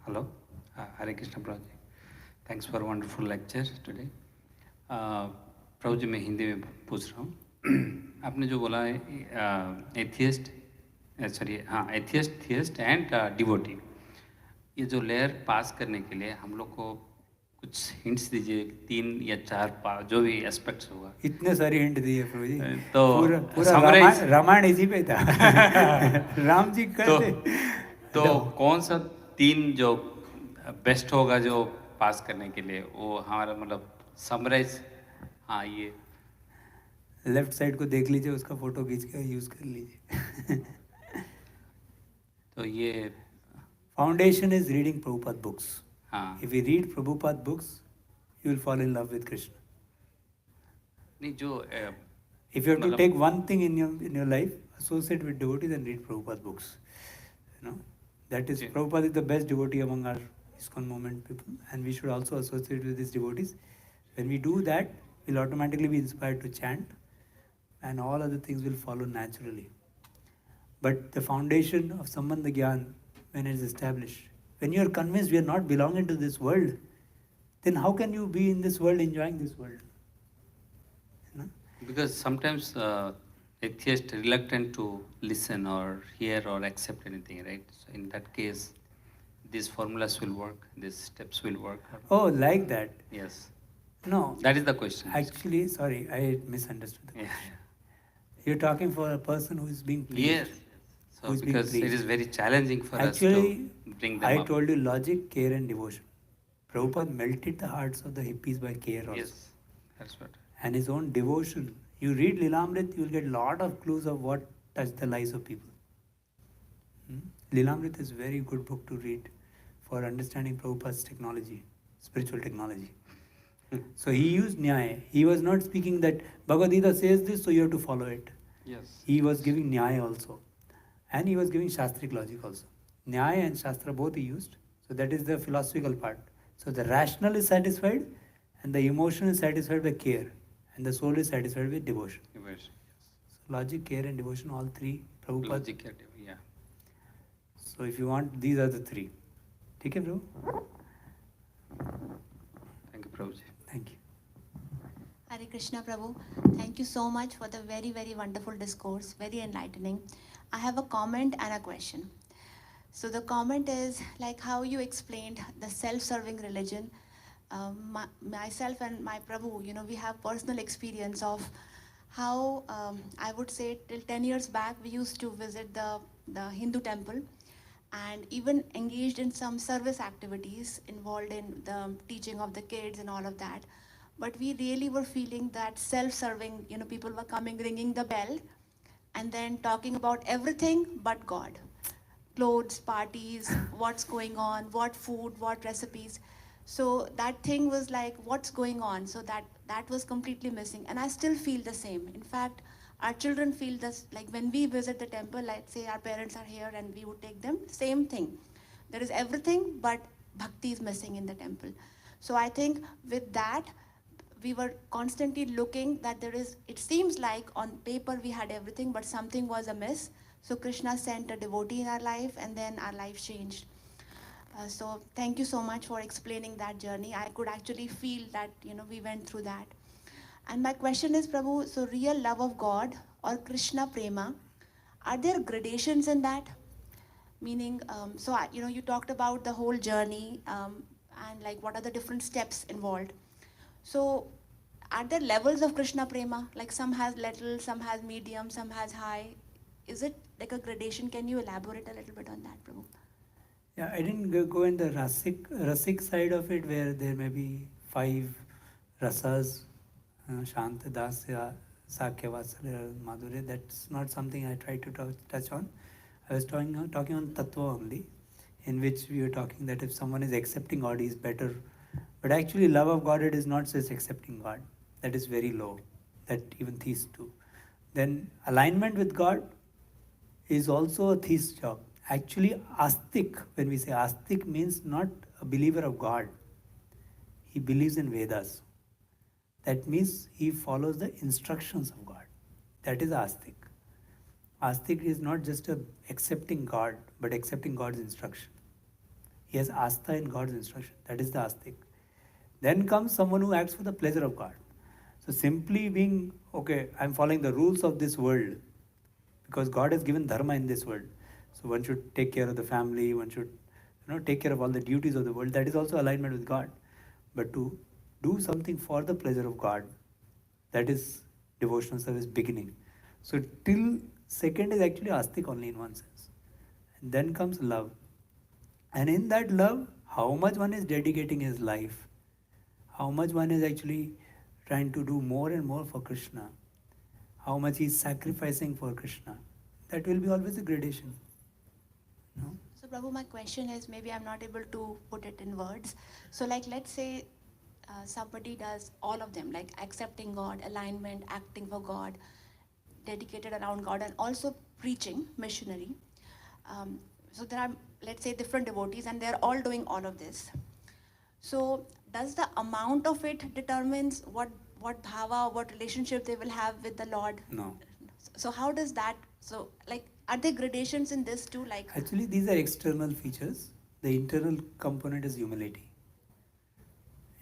Hello, Hare Krishna Prabhuji. Thanks for a wonderful lecture today. प्रभु जी मैं हिंदी में पूछ रहा हूँ. आपने जो बोला है atheist, sorry हाँ, एथियस्ट, थियस्ट एंड डिवोटी. ये जो लेयर पास करने के लिए हम लोग को कुछ हिंट्स दीजिए, 3 या 4 जो भी एस्पेक्ट्स होगा। इतने सारे हिंट दिए प्रभु जी, तो पूरा summarize- रामायण इसी पे था। राम जी तो कहते तो कौन सा 3 जो बेस्ट होगा जो पास करने के लिए, वो हमारा मतलब समराइज। हाँ, ये लेफ्ट साइड को देख लीजिए, उसका फोटो खींच के यूज कर लीजिए। तो ये Foundation is reading Prabhupada books. हाँ If you read Prabhupada books, you will fall in love with Krishna. नहीं, जो If you have to मतलब- take one thing in your life, associate with devotees and read Prabhupada books. You know, that is Yeah. Prabhupada is the best devotee among our ISKCON movement people, and we should also associate with these devotees. When we do that, we'll automatically be inspired to chant, and all other things will follow naturally. But the foundation of Sambandha Gyan, when it is established, when you are convinced we are not belonging to this world, then how can you be in this world enjoying this world? You know? because sometimes atheists reluctant to listen or hear or accept anything, right? So in that case, these formulas will work, these steps will work. Oh, like that? Yes, No. that is the question. Actually, sorry, I misunderstood the Yeah, question. You're talking for a person who is being yeah. pleased. Yes. So Who's being because it pleased. is very challenging for Actually, us to bring them I up. told you logic, care and devotion. Prabhupada melted the hearts of the hippies by care also. Yes, that's what. And his own devotion. You read Lilamrit, you will get a lot of clues of what touched the lives of people. Lilamrit is a very good book to read for understanding Prabhupada's technology, spiritual technology. So he used Nyaya. He was not speaking that Bhagavad Gita says this, so you have to follow it. Yes. He was giving Nyaya also. And he was giving Shastric logic also. Nyaya and Shastra both he used. So that is the philosophical part. So the rational is satisfied and the emotion is satisfied by care. And the soul is satisfied with devotion. Devotion. So logic, care and devotion, all three. Prabhupada. Logic, yeah. So if you want, these are the three. Okay, bro? Thank you, Prabhuji. Thank you. Hare Krishna Prabhu, thank you so much for the very, very wonderful discourse, very enlightening. I have a comment and a question. So the comment is like how you explained the self-serving religion. Myself and my Prabhu, you know, we have personal experience of how, I would say till 10 years back, we used to visit the Hindu temple and even engaged in some service activities involved in the teaching of the kids and all of that. But we really were feeling that self-serving, you know, people were coming, ringing the bell, and then talking about everything but God. Clothes, parties, what's going on, what food, what recipes. So that thing was like, what's going on? So that was completely missing. And I still feel the same. In fact, our children feel this, like when we visit the temple, let's say our parents are here and we would take them, same thing. There is everything, but bhakti is missing in the temple. So I think with that, we were constantly looking that there is, it seems like on paper we had everything, but something was amiss. So Krishna sent a devotee in our life and then our life changed. So thank you so much for explaining that journey. I could actually feel that, you know, we went through that. And my question is, Prabhu, so real love of God or Krishna Prema, are there gradations in that? Meaning, you know, you talked about the whole journey and like what are the different steps involved. So are there levels of Krishna Prema? Like some has little, some has medium, some has high. Is it like a gradation? Can you elaborate a little bit on that, Prabhu? Yeah, I didn't go in the rasic side of it where there may be 5 rasas, Shanta, Dasya, Sakya, Vatsalya, Madhurya. That's not something I tried to touch on. I was talking on Tattva only, in which we were talking that if someone is accepting God, he is better. But actually, love of God, it is not just accepting God. That is very low. That even theists do. Then alignment with God is also a theist job. Actually, astik, when we say astik, means not a believer of God. He believes in Vedas. That means he follows the instructions of God. That is astik. Astik is not just accepting God, but accepting God's instruction. He has astha in God's instruction. That is the astik. Then comes someone who acts for the pleasure of God. So simply being, okay, I'm following the rules of this world because God has given dharma in this world. So one should take care of the family, one should take care of all the duties of the world. That is also alignment with God. But to do something for the pleasure of God, that is devotional service beginning. So till second is actually astic only in one sense. And then comes love. And in that love, how much one is dedicating his life, how much one is actually trying to do more and more for Krishna, how much he is sacrificing for Krishna, that will be always a gradation. No? So Prabhu, my question is, maybe I'm not able to put it in words. So like, let's say somebody does all of them, like accepting God, alignment, acting for God, dedicated around God, and also preaching, missionary. So there are, let's say, different devotees, and they're all doing all of this. So does the amount of it determines what bhava, what relationship they will have with the Lord? No. So how does that, so like, are there gradations in this too? Like, Actually, these are external features. The internal component is humility.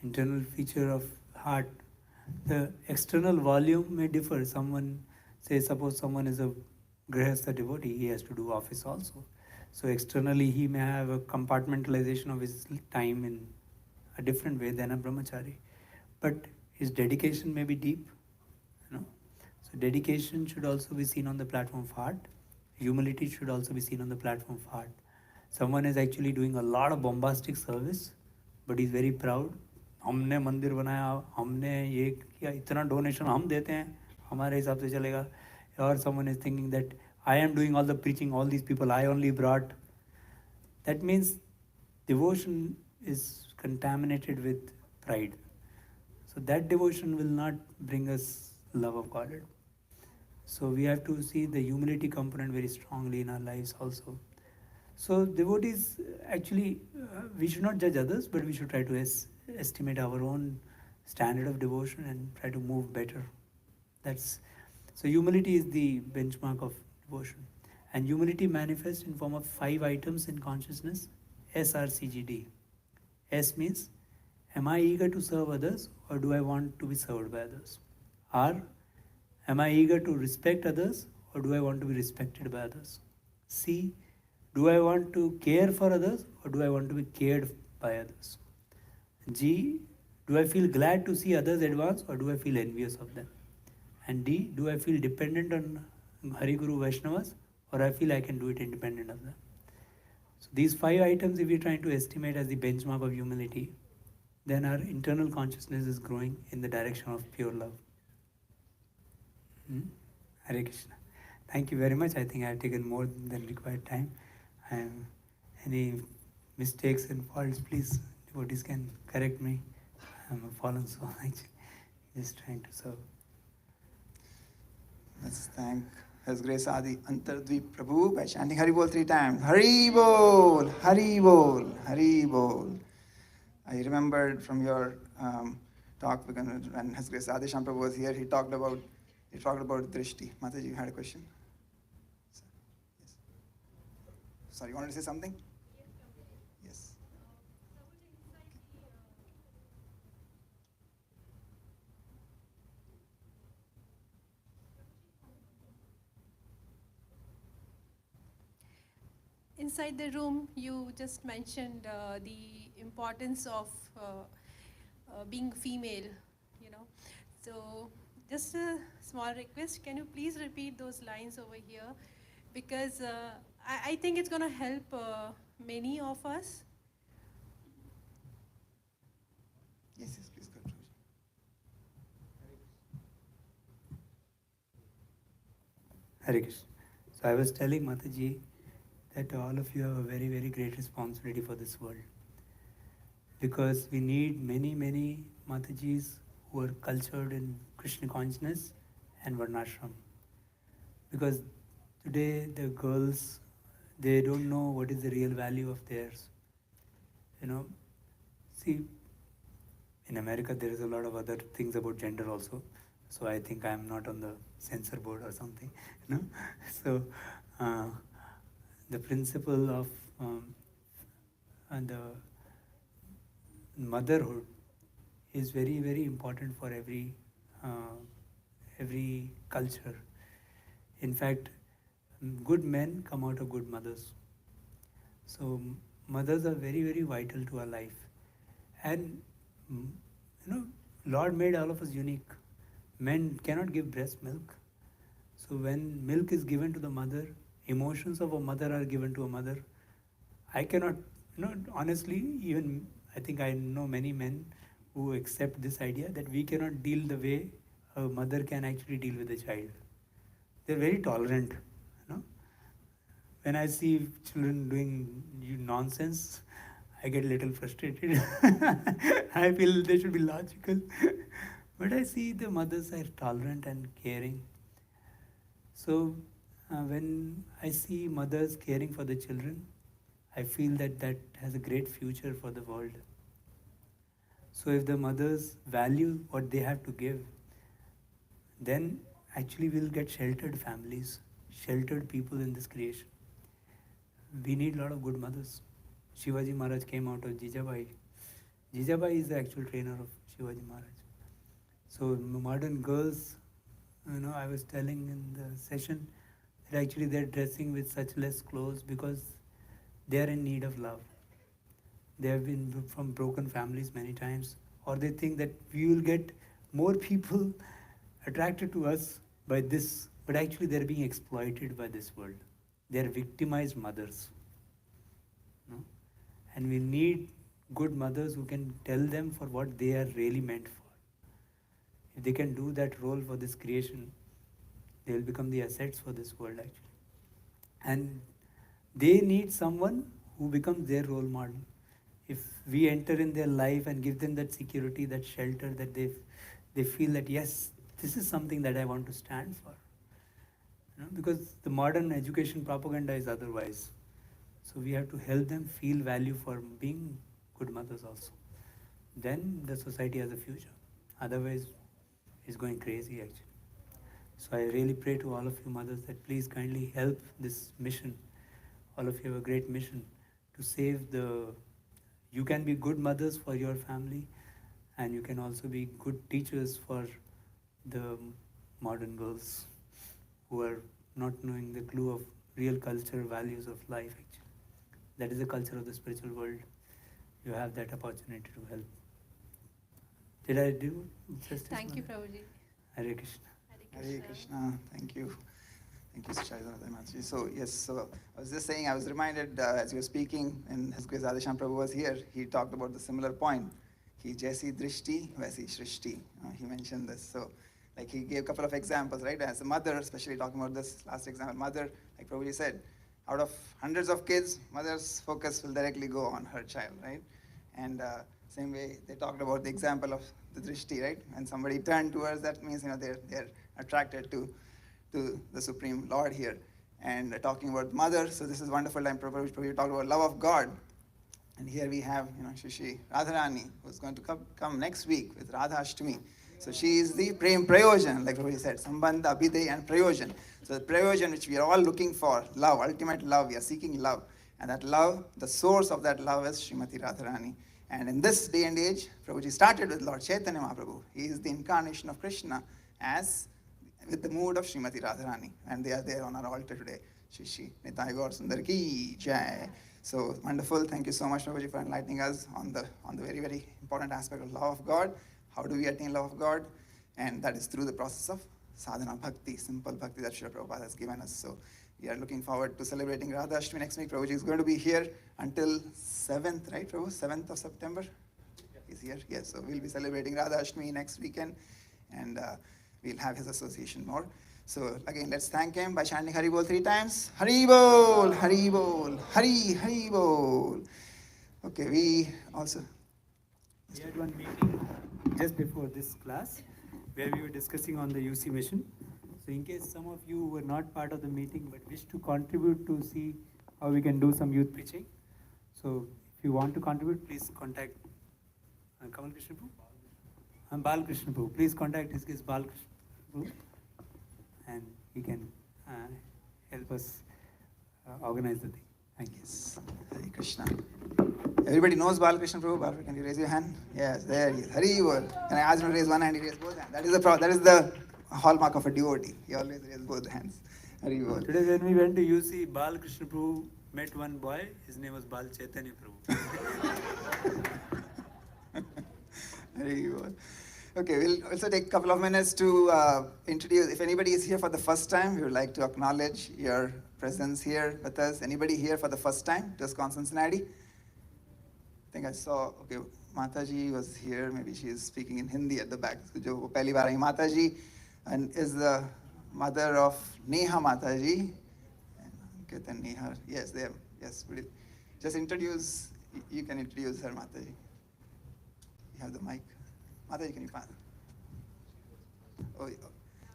Internal feature of heart. The external volume may differ. Suppose someone is a grihastha devotee, he has to do office also. So externally he may have a compartmentalization of his time in a different way than a brahmachari. But his dedication may be deep. So dedication should also be seen on the platform of heart. Humility should also be seen on the platform of heart. Someone is actually doing a lot of bombastic service, but he's very proud. हमने मंदिर बनाया, हमने ये किया, इतना donation हम देते हैं, हमारे हिसाब से चलेगा. Or someone is thinking that I am doing all the preaching, all these people I only brought. That means devotion is contaminated with pride. So that devotion will not bring us love of God. So we have to see the humility component very strongly in our lives also. So devotees, actually, we should not judge others, but we should try to estimate our own standard of devotion and try to move better. So humility is the benchmark of devotion. And humility manifests in form of 5 items in consciousness, SRCGD. S means, am I eager to serve others or do I want to be served by others? R, am I eager to respect others or do I want to be respected by others? C, do I want to care for others or do I want to be cared by others? G, do I feel glad to see others advance or do I feel envious of them? And D, do I feel dependent on Hari Guru Vaishnavas or I feel I can do it independent of them? So these 5 items, if we're trying to estimate as the benchmark of humility, then our internal consciousness is growing in the direction of pure love. Hare Krishna. Thank you very much. I think I have taken more than required time. Any mistakes and faults, please, devotees can correct me. I'm a fallen soul, actually, just trying to serve. Let's thank His Grace Adi Antardvipa Prabhu by chanting Hari Bol 3 times. Hari Bol, Hari Bol, Hari Bol. I remembered from your talk when His Grace Adi Sham Prabhu was here, he talked about Drishti. Mataji, you had a question? Yes. Sorry, you wanted to say something? Yes. Inside the room, you just mentioned the importance of being female, So just a small request, can you please repeat those lines over here? Because I think it's going to help many of us. Yes, please go through. Hare Krishna. So I was telling Mataji that all of you have a very, very great responsibility for this world. Because we need many, many Matajis who are cultured in Krishna consciousness and Varnashram. Because today the girls, they don't know what is the real value of theirs. See, in America there is a lot of other things about gender also. So I think I'm not on the censor board or something. So the principle of the motherhood is very, very important for every culture. In fact, good men come out of good mothers. So mothers are very, very vital to our life. And, Lord made all of us unique. Men cannot give breast milk. So when milk is given to the mother, emotions of a mother are given to a mother. I cannot, honestly, even I think I know many men who accept this idea that we cannot deal the way a mother can actually deal with a child. They're very tolerant. When I see children doing nonsense, I get a little frustrated. I feel they should be logical. But I see the mothers are tolerant and caring. So when I see mothers caring for the children, I feel that has a great future for the world. So if the mothers value what they have to give, then actually we'll get sheltered families, sheltered people in this creation. We need a lot of good mothers. Shivaji Maharaj came out of Jijabai. Jijabai is the actual trainer of Shivaji Maharaj. So modern girls, I was telling in the session that actually they're dressing with such less clothes because they are in need of love. They have been from broken families many times, or they think that we will get more people attracted to us by this, but actually they're being exploited by this world. They're victimized mothers. And we need good mothers who can tell them for what they are really meant for. If they can do that role for this creation, they will become the assets for this world actually. And they need someone who becomes their role model. If we enter in their life and give them that security, that shelter, that they feel that yes, this is something that I want to stand for. Because the modern education propaganda is otherwise. So we have to help them feel value for being good mothers also. Then the society has a future. Otherwise, it's going crazy actually. So I really pray to all of you mothers that please kindly help this mission. All of you have a great mission to save you can be good mothers for your family, and you can also be good teachers for the modern girls who are not knowing the clue of real culture, values of life actually. That is the culture of the spiritual world. You have that opportunity to help. Did I do justice? Thank you, Prabhuji. Hare Krishna. Hare Krishna. Thank you. Thank you, Chaitanya. So yes, so I was just saying, I was reminded as you were speaking, and His Grace Radheshyam Prabhu was here, he talked about the similar point. He Jaisi Drishti, Vaisi Shrishti. He mentioned this. So like he gave a couple of examples, right? As a mother, especially talking about this last example, mother, like Prabhuji said, out of hundreds of kids, mother's focus will directly go on her child, right? And same way they talked about the example of the drishti, right? When somebody turned towards that means they're attracted to the Supreme Lord here. And talking about mother, so this is wonderful. I'm probably talking about love of God. And here we have, Shishi Radharani, who's going to come next week with Radha Ashtami. So she is the Prem Prayojan, like we said, Sambandha, Abhiday, and Prayojan. So the Prayojan which we are all looking for, love, ultimate love, we are seeking love. And that love, the source of that love is Srimati Radharani. And in this day and age, Prabhuji started with Lord Chaitanya Mahaprabhu. He is the incarnation of Krishna as with the mood of Srimati Radharani. And they are there on our altar today. Shishi Nitai Gaur Sundar Ki Jai. So wonderful. Thank you so much, Prabhuji, for enlightening us on the very, very important aspect of love of God. How do we attain love of God? And that is through the process of sadhana bhakti, simple bhakti that Srila Prabhupada has given us. So we are looking forward to celebrating Radha Ashtami next week. Prabhuji is going to be here until 7th, right, Prabhu? 7th of September? He's here, yes. So we'll be celebrating Radha Ashtami next weekend, and we'll have his association more. So again, let's thank him by chanting Hari Bol 3 times. Hari Bol, Hari Bol, Hari Bol. Okay, we also... We had one meeting just before this class where we were discussing on the UC mission. So in case some of you were not part of the meeting but wish to contribute to see how we can do some youth preaching. So if you want to contribute, please contact Kamal Krishna Prabhu. Bal Krishna Prabhu. Please contact his case Bal Krishna Prabhu, and he can help us organize the thing. Thank you. Yes. Hare Krishna. Everybody knows Balakrishna Prabhu. Balakrishna, can you raise your hand? Yes, there he is. Hari Bol. Can I ask him to raise one hand? He raised both hands. That is the hallmark of a devotee. He always raises both hands. Hari Bol. Today when we went to UC, Balakrishna Prabhu met one boy. His name was Bal Chaitanya Prabhu. Very good. Okay, we'll also take a couple of minutes to introduce. If anybody is here for the first time, we would like to acknowledge your presence here with us. Anybody here for the first time? Discourse Cincinnati? I think I saw, okay, Mataji was here. Maybe she is speaking in Hindi at the back. Jo pehli baar aayi, Mataji, and is the mother of Neha Mataji. Okay, Neha, yes, there, yes. We'll just introduce, you can introduce her, Mataji. You have the mic. Mataji, can you pass? Oh,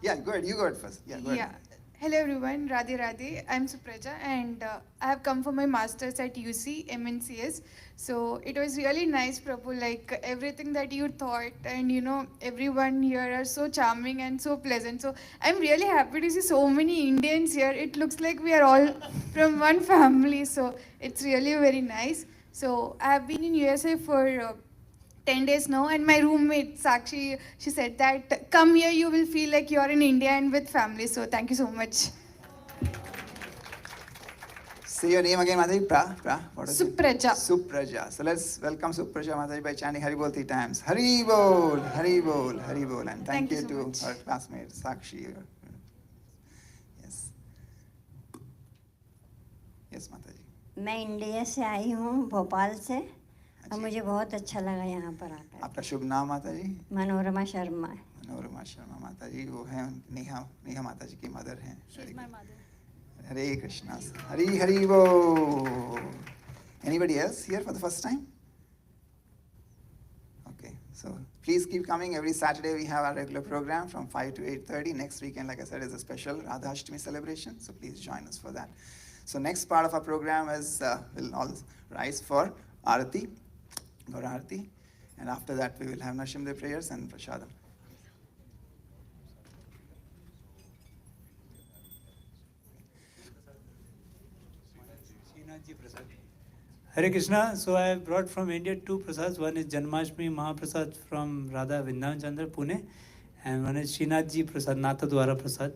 yeah, go ahead. You go ahead first. Yeah, go ahead. Yeah. Hello everyone, Radhe Radhe. I'm Supraja and I have come for my master's at UC MNCS. So it was really nice, Prabhu, like everything that you thought, and you know, everyone here are so charming and so pleasant. So I'm really happy to see so many Indians here. It looks like we are all from one family. So it's really very nice. So I have been in USA for 10 days now, and my roommate Sakshi, she said that come here, you will feel like you're in India and with family. So thank you so much. Say your name again, Mataji. What is Supraja. it? Supraja. So let's welcome Supraja Mataji by chanting Hari Bol 3 times. Hari Bol, Hari Bol, Hari Bol. And thank you so to much. our classmate Sakshi. Yes. Yes, Mataji. मैं India से आई हूँ, भोपाल से, और मुझे बहुत अच्छा लगा यहाँ पर आकर। आपका शुभ नाम माताजी? मनोरमा शर्मा। मनोरमा शर्मा माताजी, वो हैं नेहा माताजी की मदर हैं। She's my mother. Hare Krishna. Hari Hari Bol. Anybody else here for the first time? Okay, so please keep coming. Every Saturday we have our regular program from 5 to 8:30. Next weekend, like I said, is a special Radha Ashtami celebration. So please join us for that. So next part of our program is we'll all rise for Arati, Gaur Arati, and after that we will have Nashimde prayers and Prashadam. Hare Krishna. So I have brought from India 2 prasads. One is Janmashtami Mahaprasad from Radha Vrindavan Chandra, Pune, and one is Srinathji Prasad, Natadwara Prasad,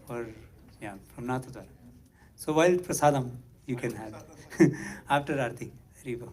from Natadwara. So while prasadam, you can have after Aarti. Haribo.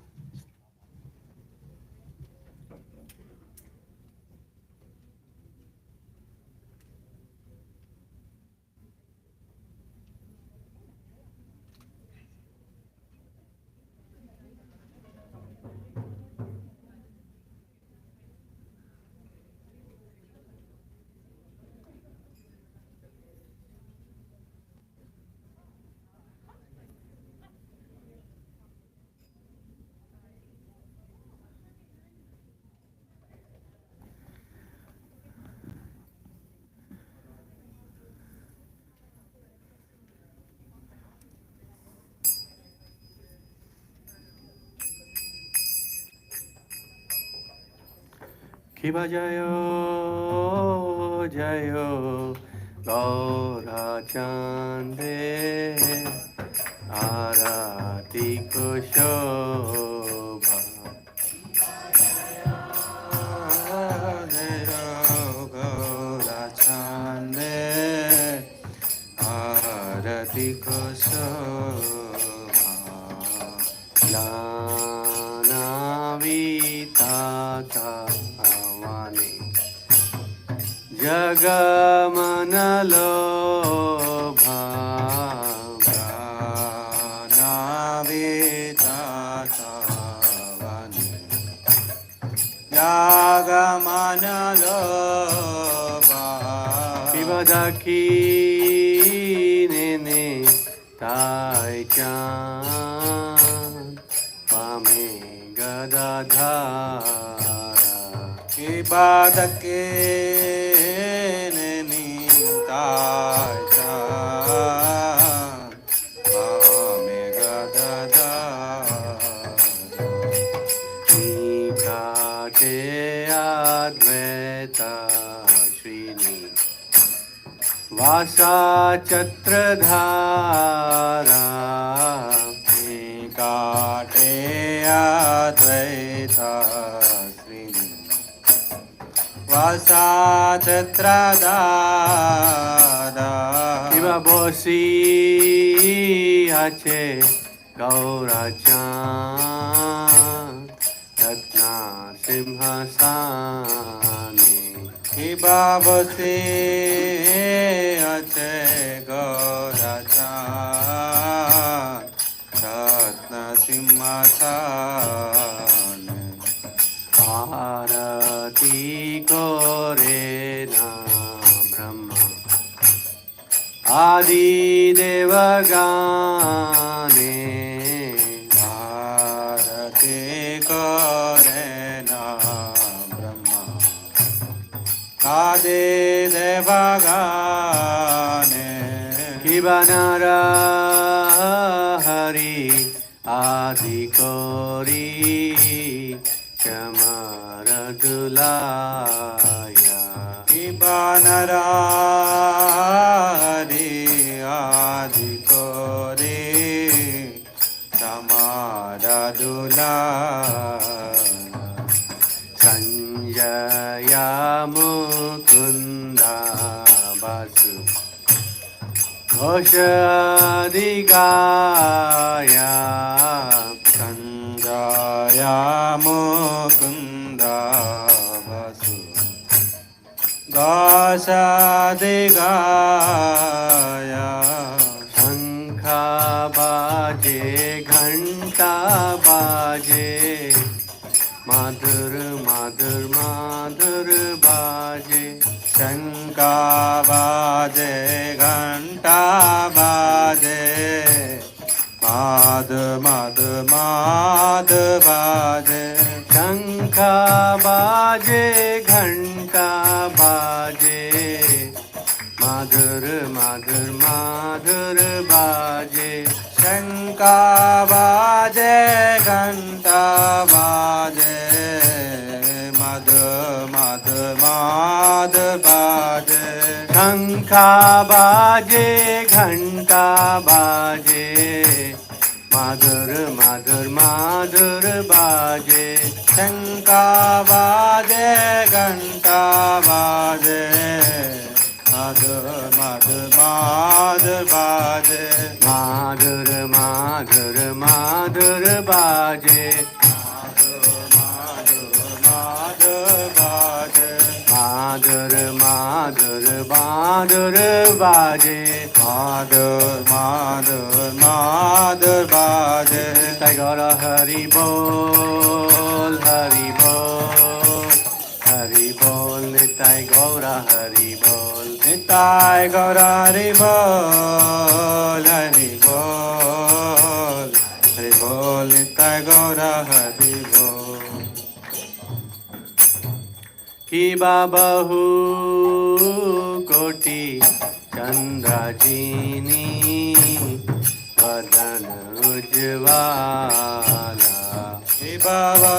Kiba Jayo Jayo Gaura Chande Arati Kushobha Jayo Gaura Chande Arati Kushobha Lana Vitaka Jagamanalobha Navitavani Jagamanalobha Pivadaki Nene Taichan Pame Gadadhara Pivadaki Vasa Chatradhara Ekate Advaita Srini Vasa Chatradhara Shiva Bosi Ache गौराचान Ratna सिंहासाने Kibabase ache gauracha ratna simhasane आरती करे ना ब्रह्मा आदि देवगाने आरती करे ना ब्रह्मा आदि देवगाने किबनरा हरि आदि कोरी चमर दुलाया Kibanara Hari Adi Kore Samara Dulaya संजया Mukunda Basu घोषादिगाया Sanjaya Mukunda Vasu Gasadigaya शंखा बाजे घंटा बाजे माधुर माधुर माधुर बाजे शंका बाजे घंटा बाजे माद माद माद बाजे शंखा बाजे घंटा बाजे माधुर माधुर माधुर बाजे शंका बाजे घंटा बाजे मद मद माद बाजे शंखा बाजे घंटा बाजे माधुर माधुर माधुर बाजे शंका बाजे घंटा बाजे मद मद माद बाजे माधुर माधुर माधुर बाजे माद बाजे माधुर माधुर माधुर बाजे माधुर माधुर माधुर बाजे टाइगर हरि बोल हरि बोल हरि बोल निताई गौरा हरि बोल निताय गौरा हरि बोल हरि बोल हरि बोल निताय गौरा हरि बोल कि बाबहु कोटि चंद्राजीनी वदन उज्ज्वला शिवौ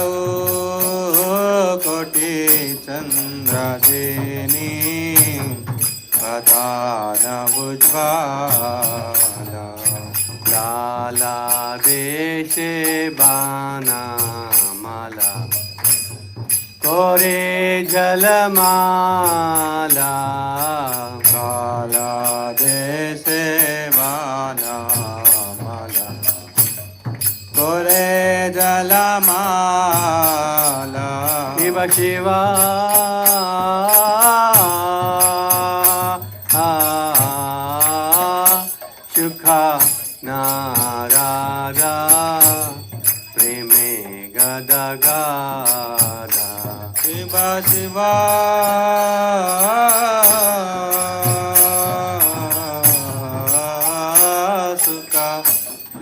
कोटि चंद्रदिनी प्रधान उज्ज्वला लाला देशे बाना माला कोरे जलमाला काला देशे वाला माला कोरे जलमाला शिव शिवा सुखा नारागा प्रेमे गदगादा शिव शिवा सुखा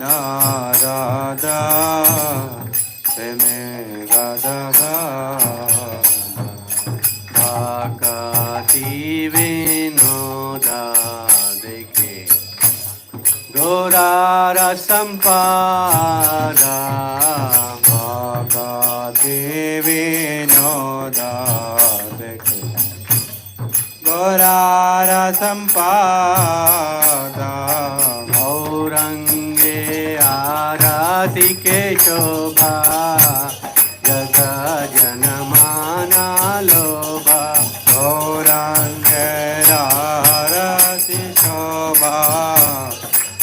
नारादा प्रेमे गदगा आकाति विनोदा देखे गौरार संपादा आकाति विनोदा देखे गौरार संपादा औरंगे आरती के शोभा जग जनमाना लोभा गौरांगे आरती शोभा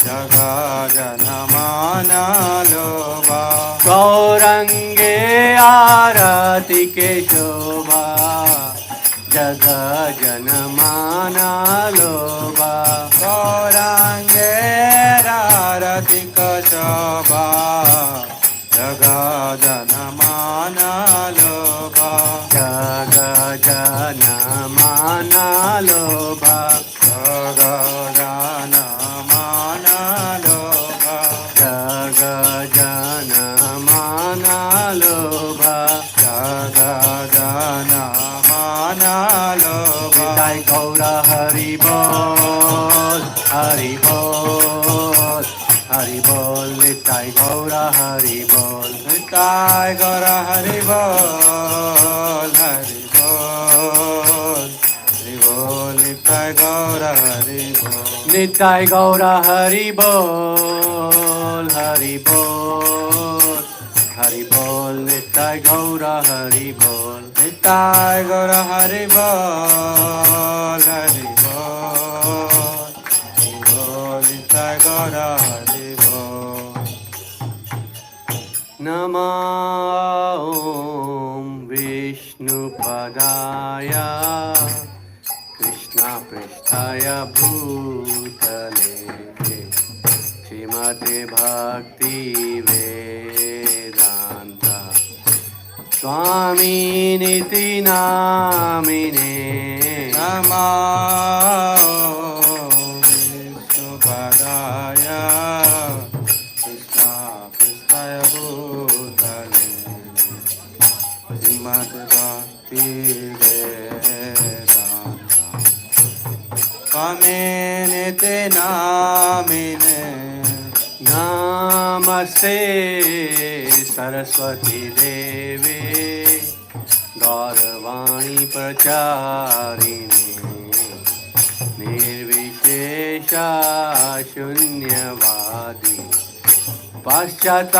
जग जनमाना के शोभा जग जनमाना लोभा गौरांगे आरतिक शोभा जग जनमाना लोभा जग जनमाना लोभा जग जनमाना लोभा जग जनमाना लोभा जग जनमाना लोभा निताय गौर हरि बोल हरि बोल हरि बोल निताय गौर हरि बोल निताय गौर हरि बोल हरि बोल हरि बोल निताय गौर हरि बोल निताय गौर हरि बोल हरि बोल हरि बोल निताय गौर हरि बोल निताय गौर हरि बोल हरि बोल हरि बोल निताय गौर हरि बोल नमो ॐ विष्णुपदाय कृष्णपृष्ठाय भूतले श्रीमते भक्तिवेदान्त स्वामिनिति नामिने नमो विष्णुपदाय कृष्णपृष्ठाय भूतले श्रीमद्भक्तिवेदान्त स्वामिनिति नामिने नमस्ते सरस्वती देवे गौरवाणी प्रचारिणे निर्विशेषा शून्यवादी पाश्चात्तादेशतारिणे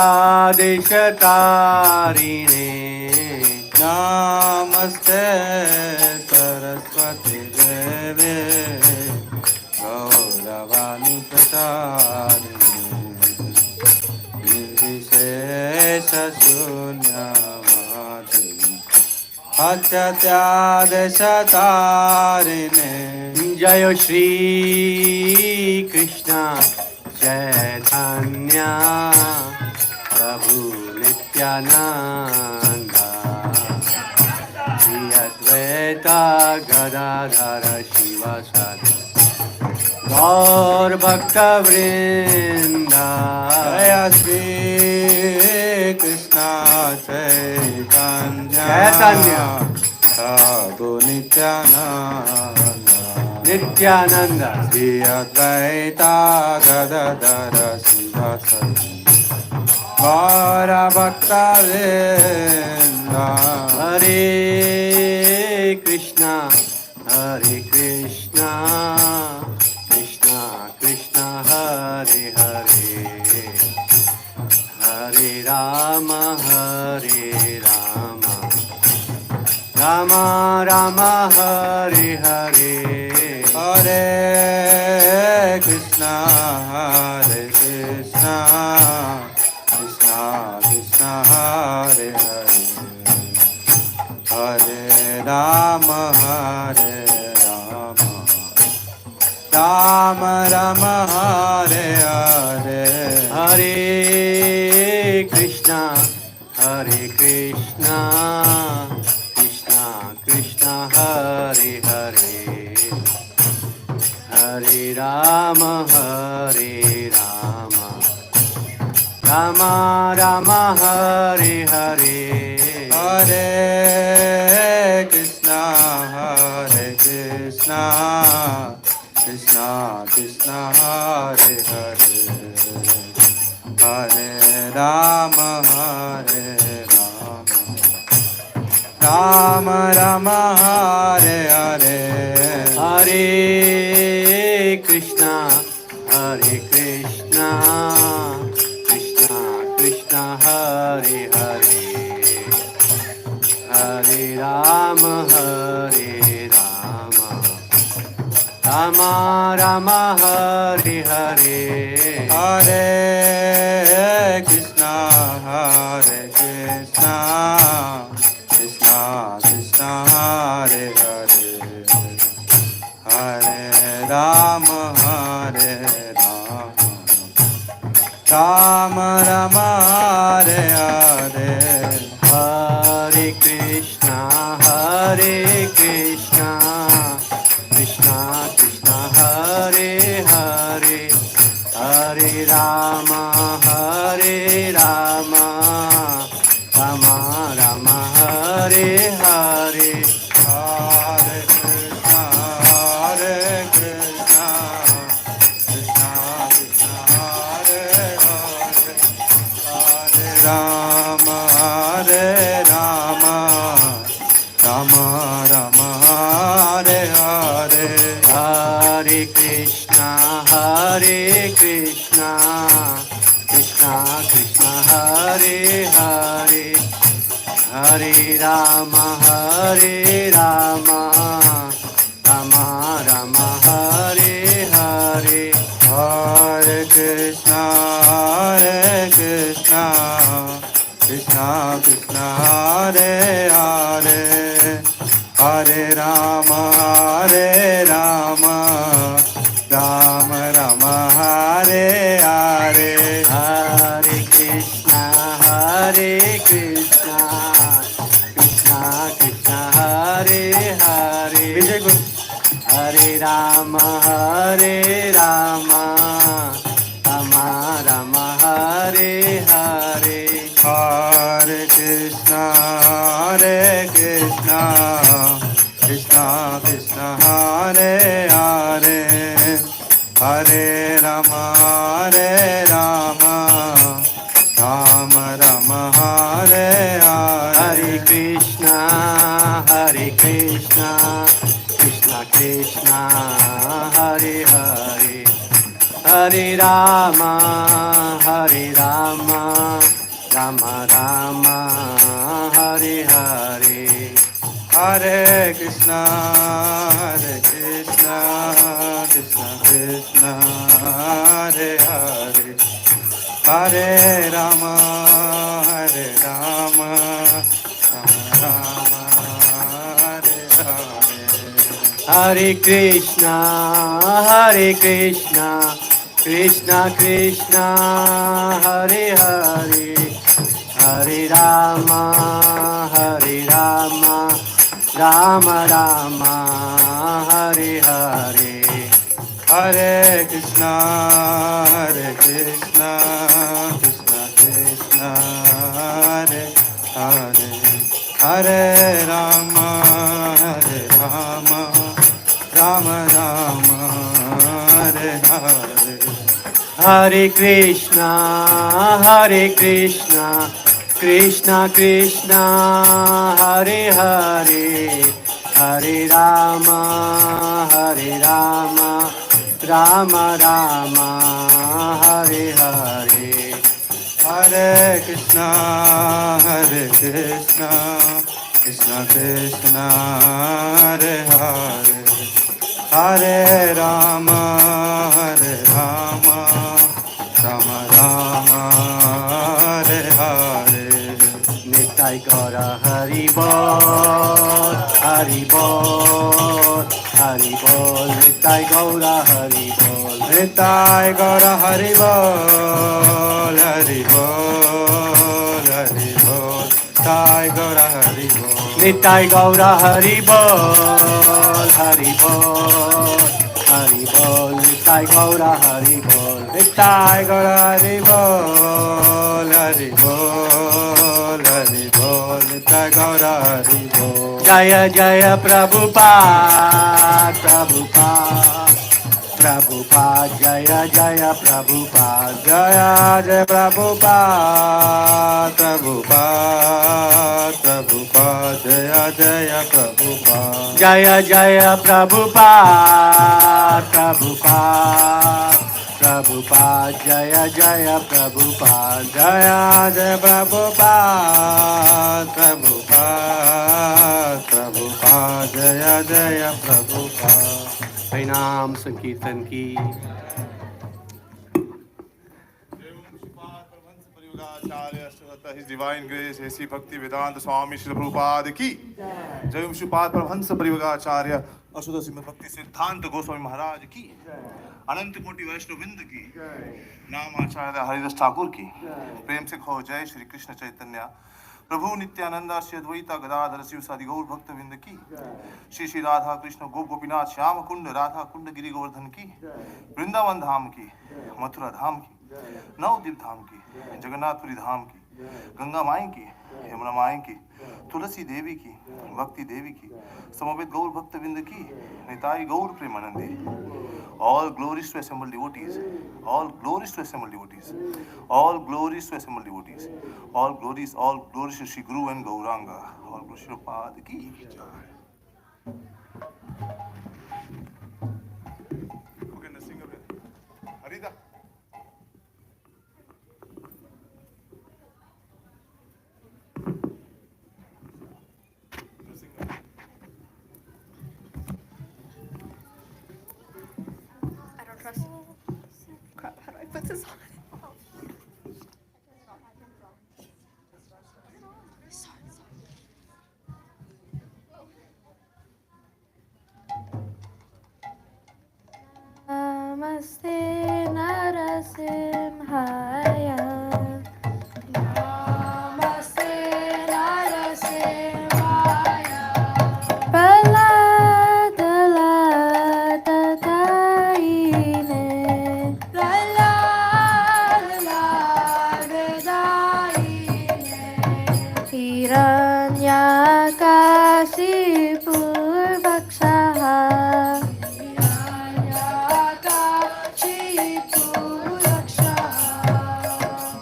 नमस्ते सरस्वती देवे गौरवाणी प्रचारिणे निर्विशेष शून्यवादी पाश्चात्यादेशतारिणे जय श्री कृष्ण चैतन्य प्रभु नित्यानंद श्री अद्वैता गदाधर शिवासादि गौर भक्त वृंद जय श्री कृष्ण चैतन्य प्रभु नित्यानंद नित्यानंद श्री अद्वैता गदाधर शिवासादि गौर भक्त वृंद हरे Krishna Krishna Krishna Hare Hare Hare Ram Ram Ram Hare Hare Hare Krishna Krishna Krishna Hare Hare Hare Ram Ram Ram Hare Hare Hare Krishna Krishna Krishna Hare Hare Hare Ram Ram Ram Hare Hare Hare Krishna Krishna Krishna Hare Hare Hare Ram Ram Ram Hare Hare Hare Krishna Krishna Krishna Hare Hare Hare Ram Ram Ram Hare Hare Hare Krishna Krishna Hare Rama, Hare Rama, Rama Rama, Hare Hare, Hare Krishna, Hare Krishna, Krishna Krishna, Hare Hare, Hare Rama, Hare Rama, Rama Rama, Hare Hare, Hare Krishna, Hare Krishna, Krishna Krishna, Hare Hare, Hare Rama, Hare Rama, Rama Rama, Hare Hare, Hare Krishna, Hare Krishna, Krishna Krishna, Hare Hare, Hare Rama, Hare Rama, Rama Rama, Hare Hare, Hare Krishna, Hare Krishna, Krishna Krishna, Hare Hare, Hare Rama, Hare Rama, Rama Rama, Hare Hare, Hare Krishna, Hare Krishna, Krishna Krishna, Hare Hare, Vijay Guru, Hare Rama, Hare Rama, Rama Rama, Hare Hare, Hare Krishna, Hare Krishna, Krishna Krishna, Hare Hare, Hare Rama, Hare Rama, Rama Rama, Hare Hare, Hare Krishna, Hare Krishna, Krishna Krishna, Hare Hare, Hare Rama, Hare Rama, Rama Rama, Hare Hare, Hare Krishna, Hare Krishna, Krishna Krishna, Hare Hare, Hare Rama, Hare Rama, Rama Rama, Hare Hare, Hare Krishna, Hare Krishna, Krishna Krishna, Hare Hare, Hare Rama, Hare Rama, Rama Rama, Hare Hare, Hare Krishna, Hare Krishna, Krishna Krishna, Hare Hare, Hare Rama, Hare Rama, Rama Rama, Hare Hare, Hare Krishna, Hare Krishna, Krishna Krishna, Hare Hare, Hare Rama, Hare Rama, Rama Rama, Hare Hare, Hare Krishna, Hare Krishna, Krishna Krishna, Hare Hare, Hare Rama, Hare Rama, Rama Rama, Hare Hare, Nitai Gaura Hari Bol, Hari Bol, Hari Bol, Nitai Gaura Hari Bol, Nitai Gaura Hari Bol, Hari Bol, Hari Bol, Nitai Gaura Hari Bol, Nitai Gaura Hari Bol, Hari Bol, Hari Bol, Nitai Gaura Hari Bol, Nitai Gaura Hari Bol, Hari Bol, Hari Bol, Nitai Gaura Hari Bol, Jaya Jaya Prabhupada, Prabhupada, Prabhupada, Jaya Jaya Prabhupada, Jaya Jaya Prabhupada, Prabhupada, Prabhupada, Jaya Jaya Prabhupada, Jaya Jaya Prabhupada, Prabhupada, Prabhupada, Jaya Jaya Prabhupada, Jaya Jaya Prabhupada, Prabhupada, Prabhupada, Jaya Jaya Prabhupada, Harinam Sankirtan ki. His Divine Grace A.C. Bhakti Vedanta Swami Srila Prabhupada ki. Jai Shupad Paramahansa Parivagacharya अशुद्ध श्रीमद भक्ति सिद्धांत गोस्वामी महाराज की, अनंत कोटि वैष्णव वृंद की, नाम आचार्य हरिदास ठाकुर की, प्रेम से कहो जय श्री कृष्ण चैतन्य प्रभु नित्यानंद श्री अद्वैता गदाधर शिव सादि गौर भक्त वृंद की, श्री श्री राधा कृष्ण गोप गोपीनाथ श्याम कुंड राधा कुंड गिरि गोवर्धन की, वृंदावन धाम की, मथुरा धाम की, नवद्वीप धाम की, जगन्नाथपुरी धाम की, गंगा माई की, यमुना माई की, तुलसी देवी की, भक्ति देवी की, समवेत गौर भक्त विंद की, निताई गौर Premanandi. All glories to assembled devotees, all glories to assembled devotees, all glories to assembled devotees, all glories to Shri Guru and Gauranga, all glories to Pad ki jai. Okay, let's sing again. Harida. Crap, how do I put this on? Namaste Narasimhaya. Namaste Narasimhaya. Palada lada daine. Hiranyakashipu vakshaha. Hiranyakashipu vakshaha.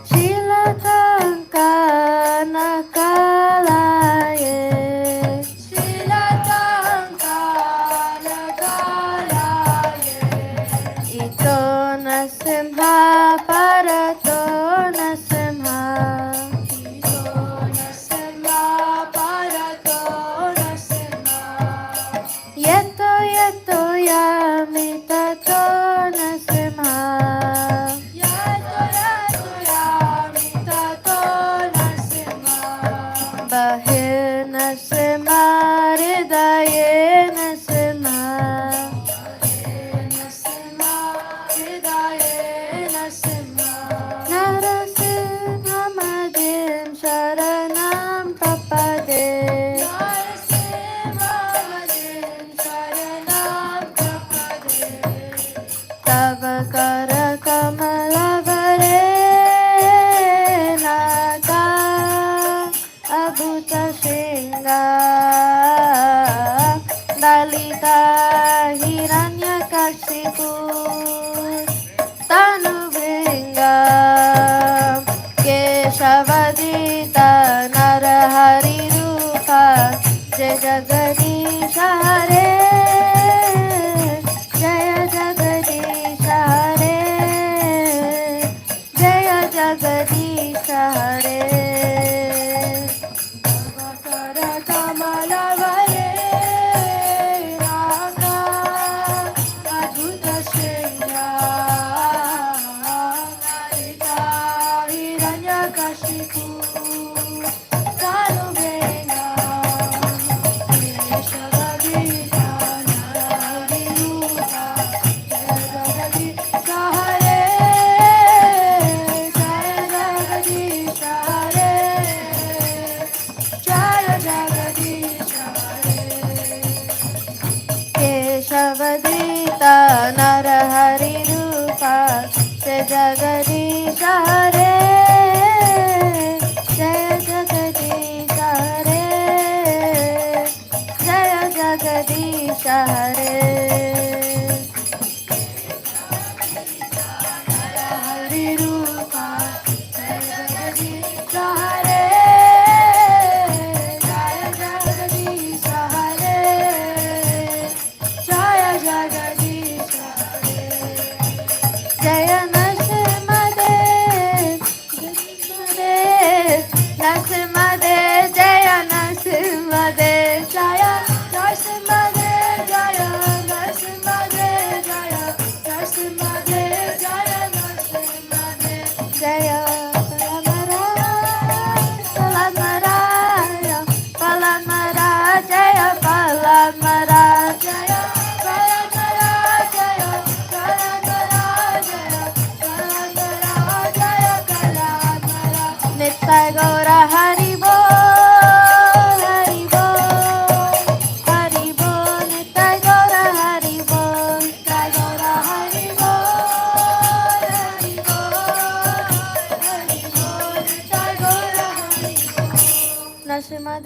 Shilatankanakalaye. Shilatankanakalaye. Ito nasimha parato nasimha. Yeto yeto yamita to nasimha. Yeto yeto yamita to nasimha. Bahir nasimha hridaye nasimha. Bahir nasimha hridaye nasimha. Narasimha madim sharanam papade. Tava kara kamala vare naga abhuta shinga dalita hiranyakashipu tanu vringa keshavadita narahari rupa jai jagadisha hare. Jaya Jagadish Hare.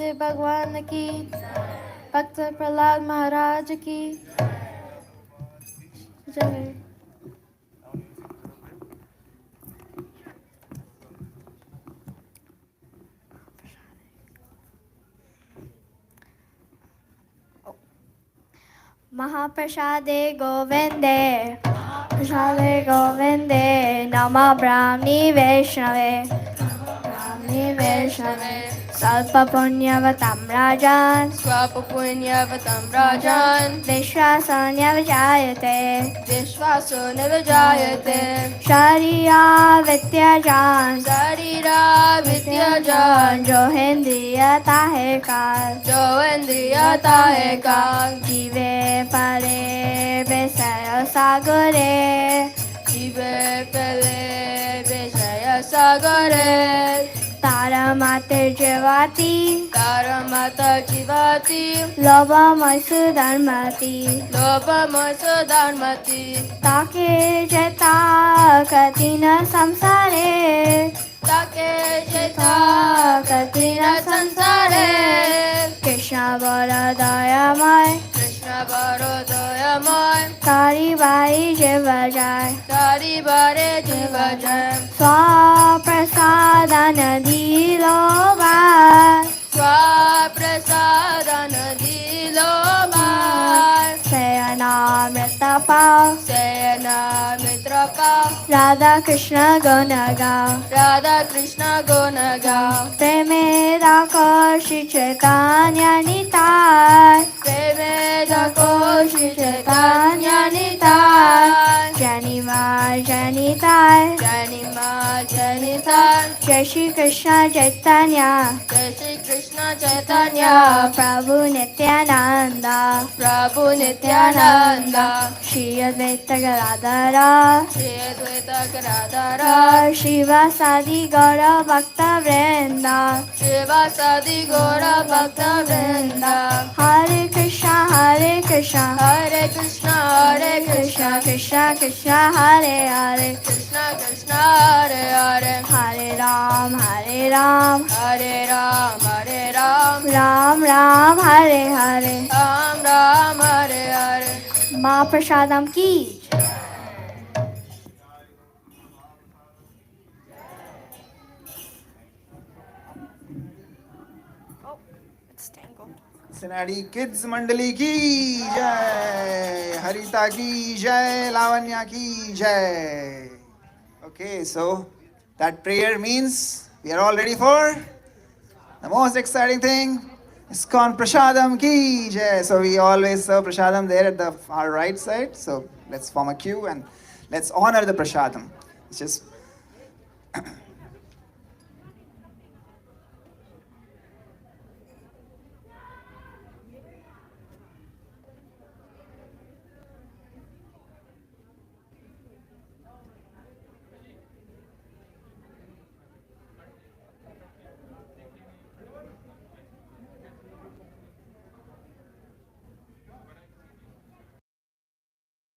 Mahadev भगवान की, भक्त प्रहलाद महाराज की जय। महाप्रसादे गोविंदे, प्रसादे गोविंदे, नमः ब्राह्मणे वैष्णवे, ब्राह्मणे वैष्णवे, स्वल्पपुण्यवतं राजन्, स्वल्पपुण्यवतं राजन्, विश्वासो निवजायते, विश्वासो निवजायते, शरीरा विद्याजान्, शरीरा विद्याजान्, जो इंद्रियता है काल, जो इंद्रियता है काल, जीवे परे विषय सागरे, जीवे परे विषय सागरे, तारा माते जीवाती, तारा माता जीवाती, लोभमय सुधर्मती, लोभमय सुधर्मती, ताके जता कठिन संसारे, ताके जता कठिन संसारे, कृष्ण बर दयामय, कृष्ण बर दयामय, तारी बाई जीव जाय, तारी बारे जीव जाय, स्वप्रसादन दिलो बार, स्वप्रसादन दिलो बार, शयनामृत पाव, शयनामृत पाव, राधा कृष्ण गुण गाओ, राधा कृष्ण गुण गाओ, प्रेमे राखो श्री चैतन्य निताय, प्रेमे राखो श्री चैतन्य निताय, जनिमा जनिताय, जनिमा जनिताय, जय श्री कृष्ण चैतन्य, जय श्री कृष्ण चैतन्य, प्रभु नित्यानंद, प्रभु नित्यानंद, श्री अद्वैत गदाधर, श्री अद्वैत गदाधर, शिवासादि गौर भक्त वृंद, शिवासादि गौर भक्त वृंद, हरे कृष्ण हरे कृष्ण, हरे कृष्ण हरे कृष्ण, कृष्ण कृष्ण हरे हरे, कृष्ण कृष्ण हरे हरे, हरे राम हरे राम, हरे राम हरे राम, राम राम हरे हरे, राम राम हरे हरे। माँ प्रसादम की Cincinnati Kids Mandali ki jai, Harita ki jai, Lavanya ki jai. Okay, so that prayer means we are all ready for the most exciting thing. ISKCON Prasadam ki jai. So we always serve Prasadam there at our right side. So let's form a queue and let's honor the Prasadam. It's just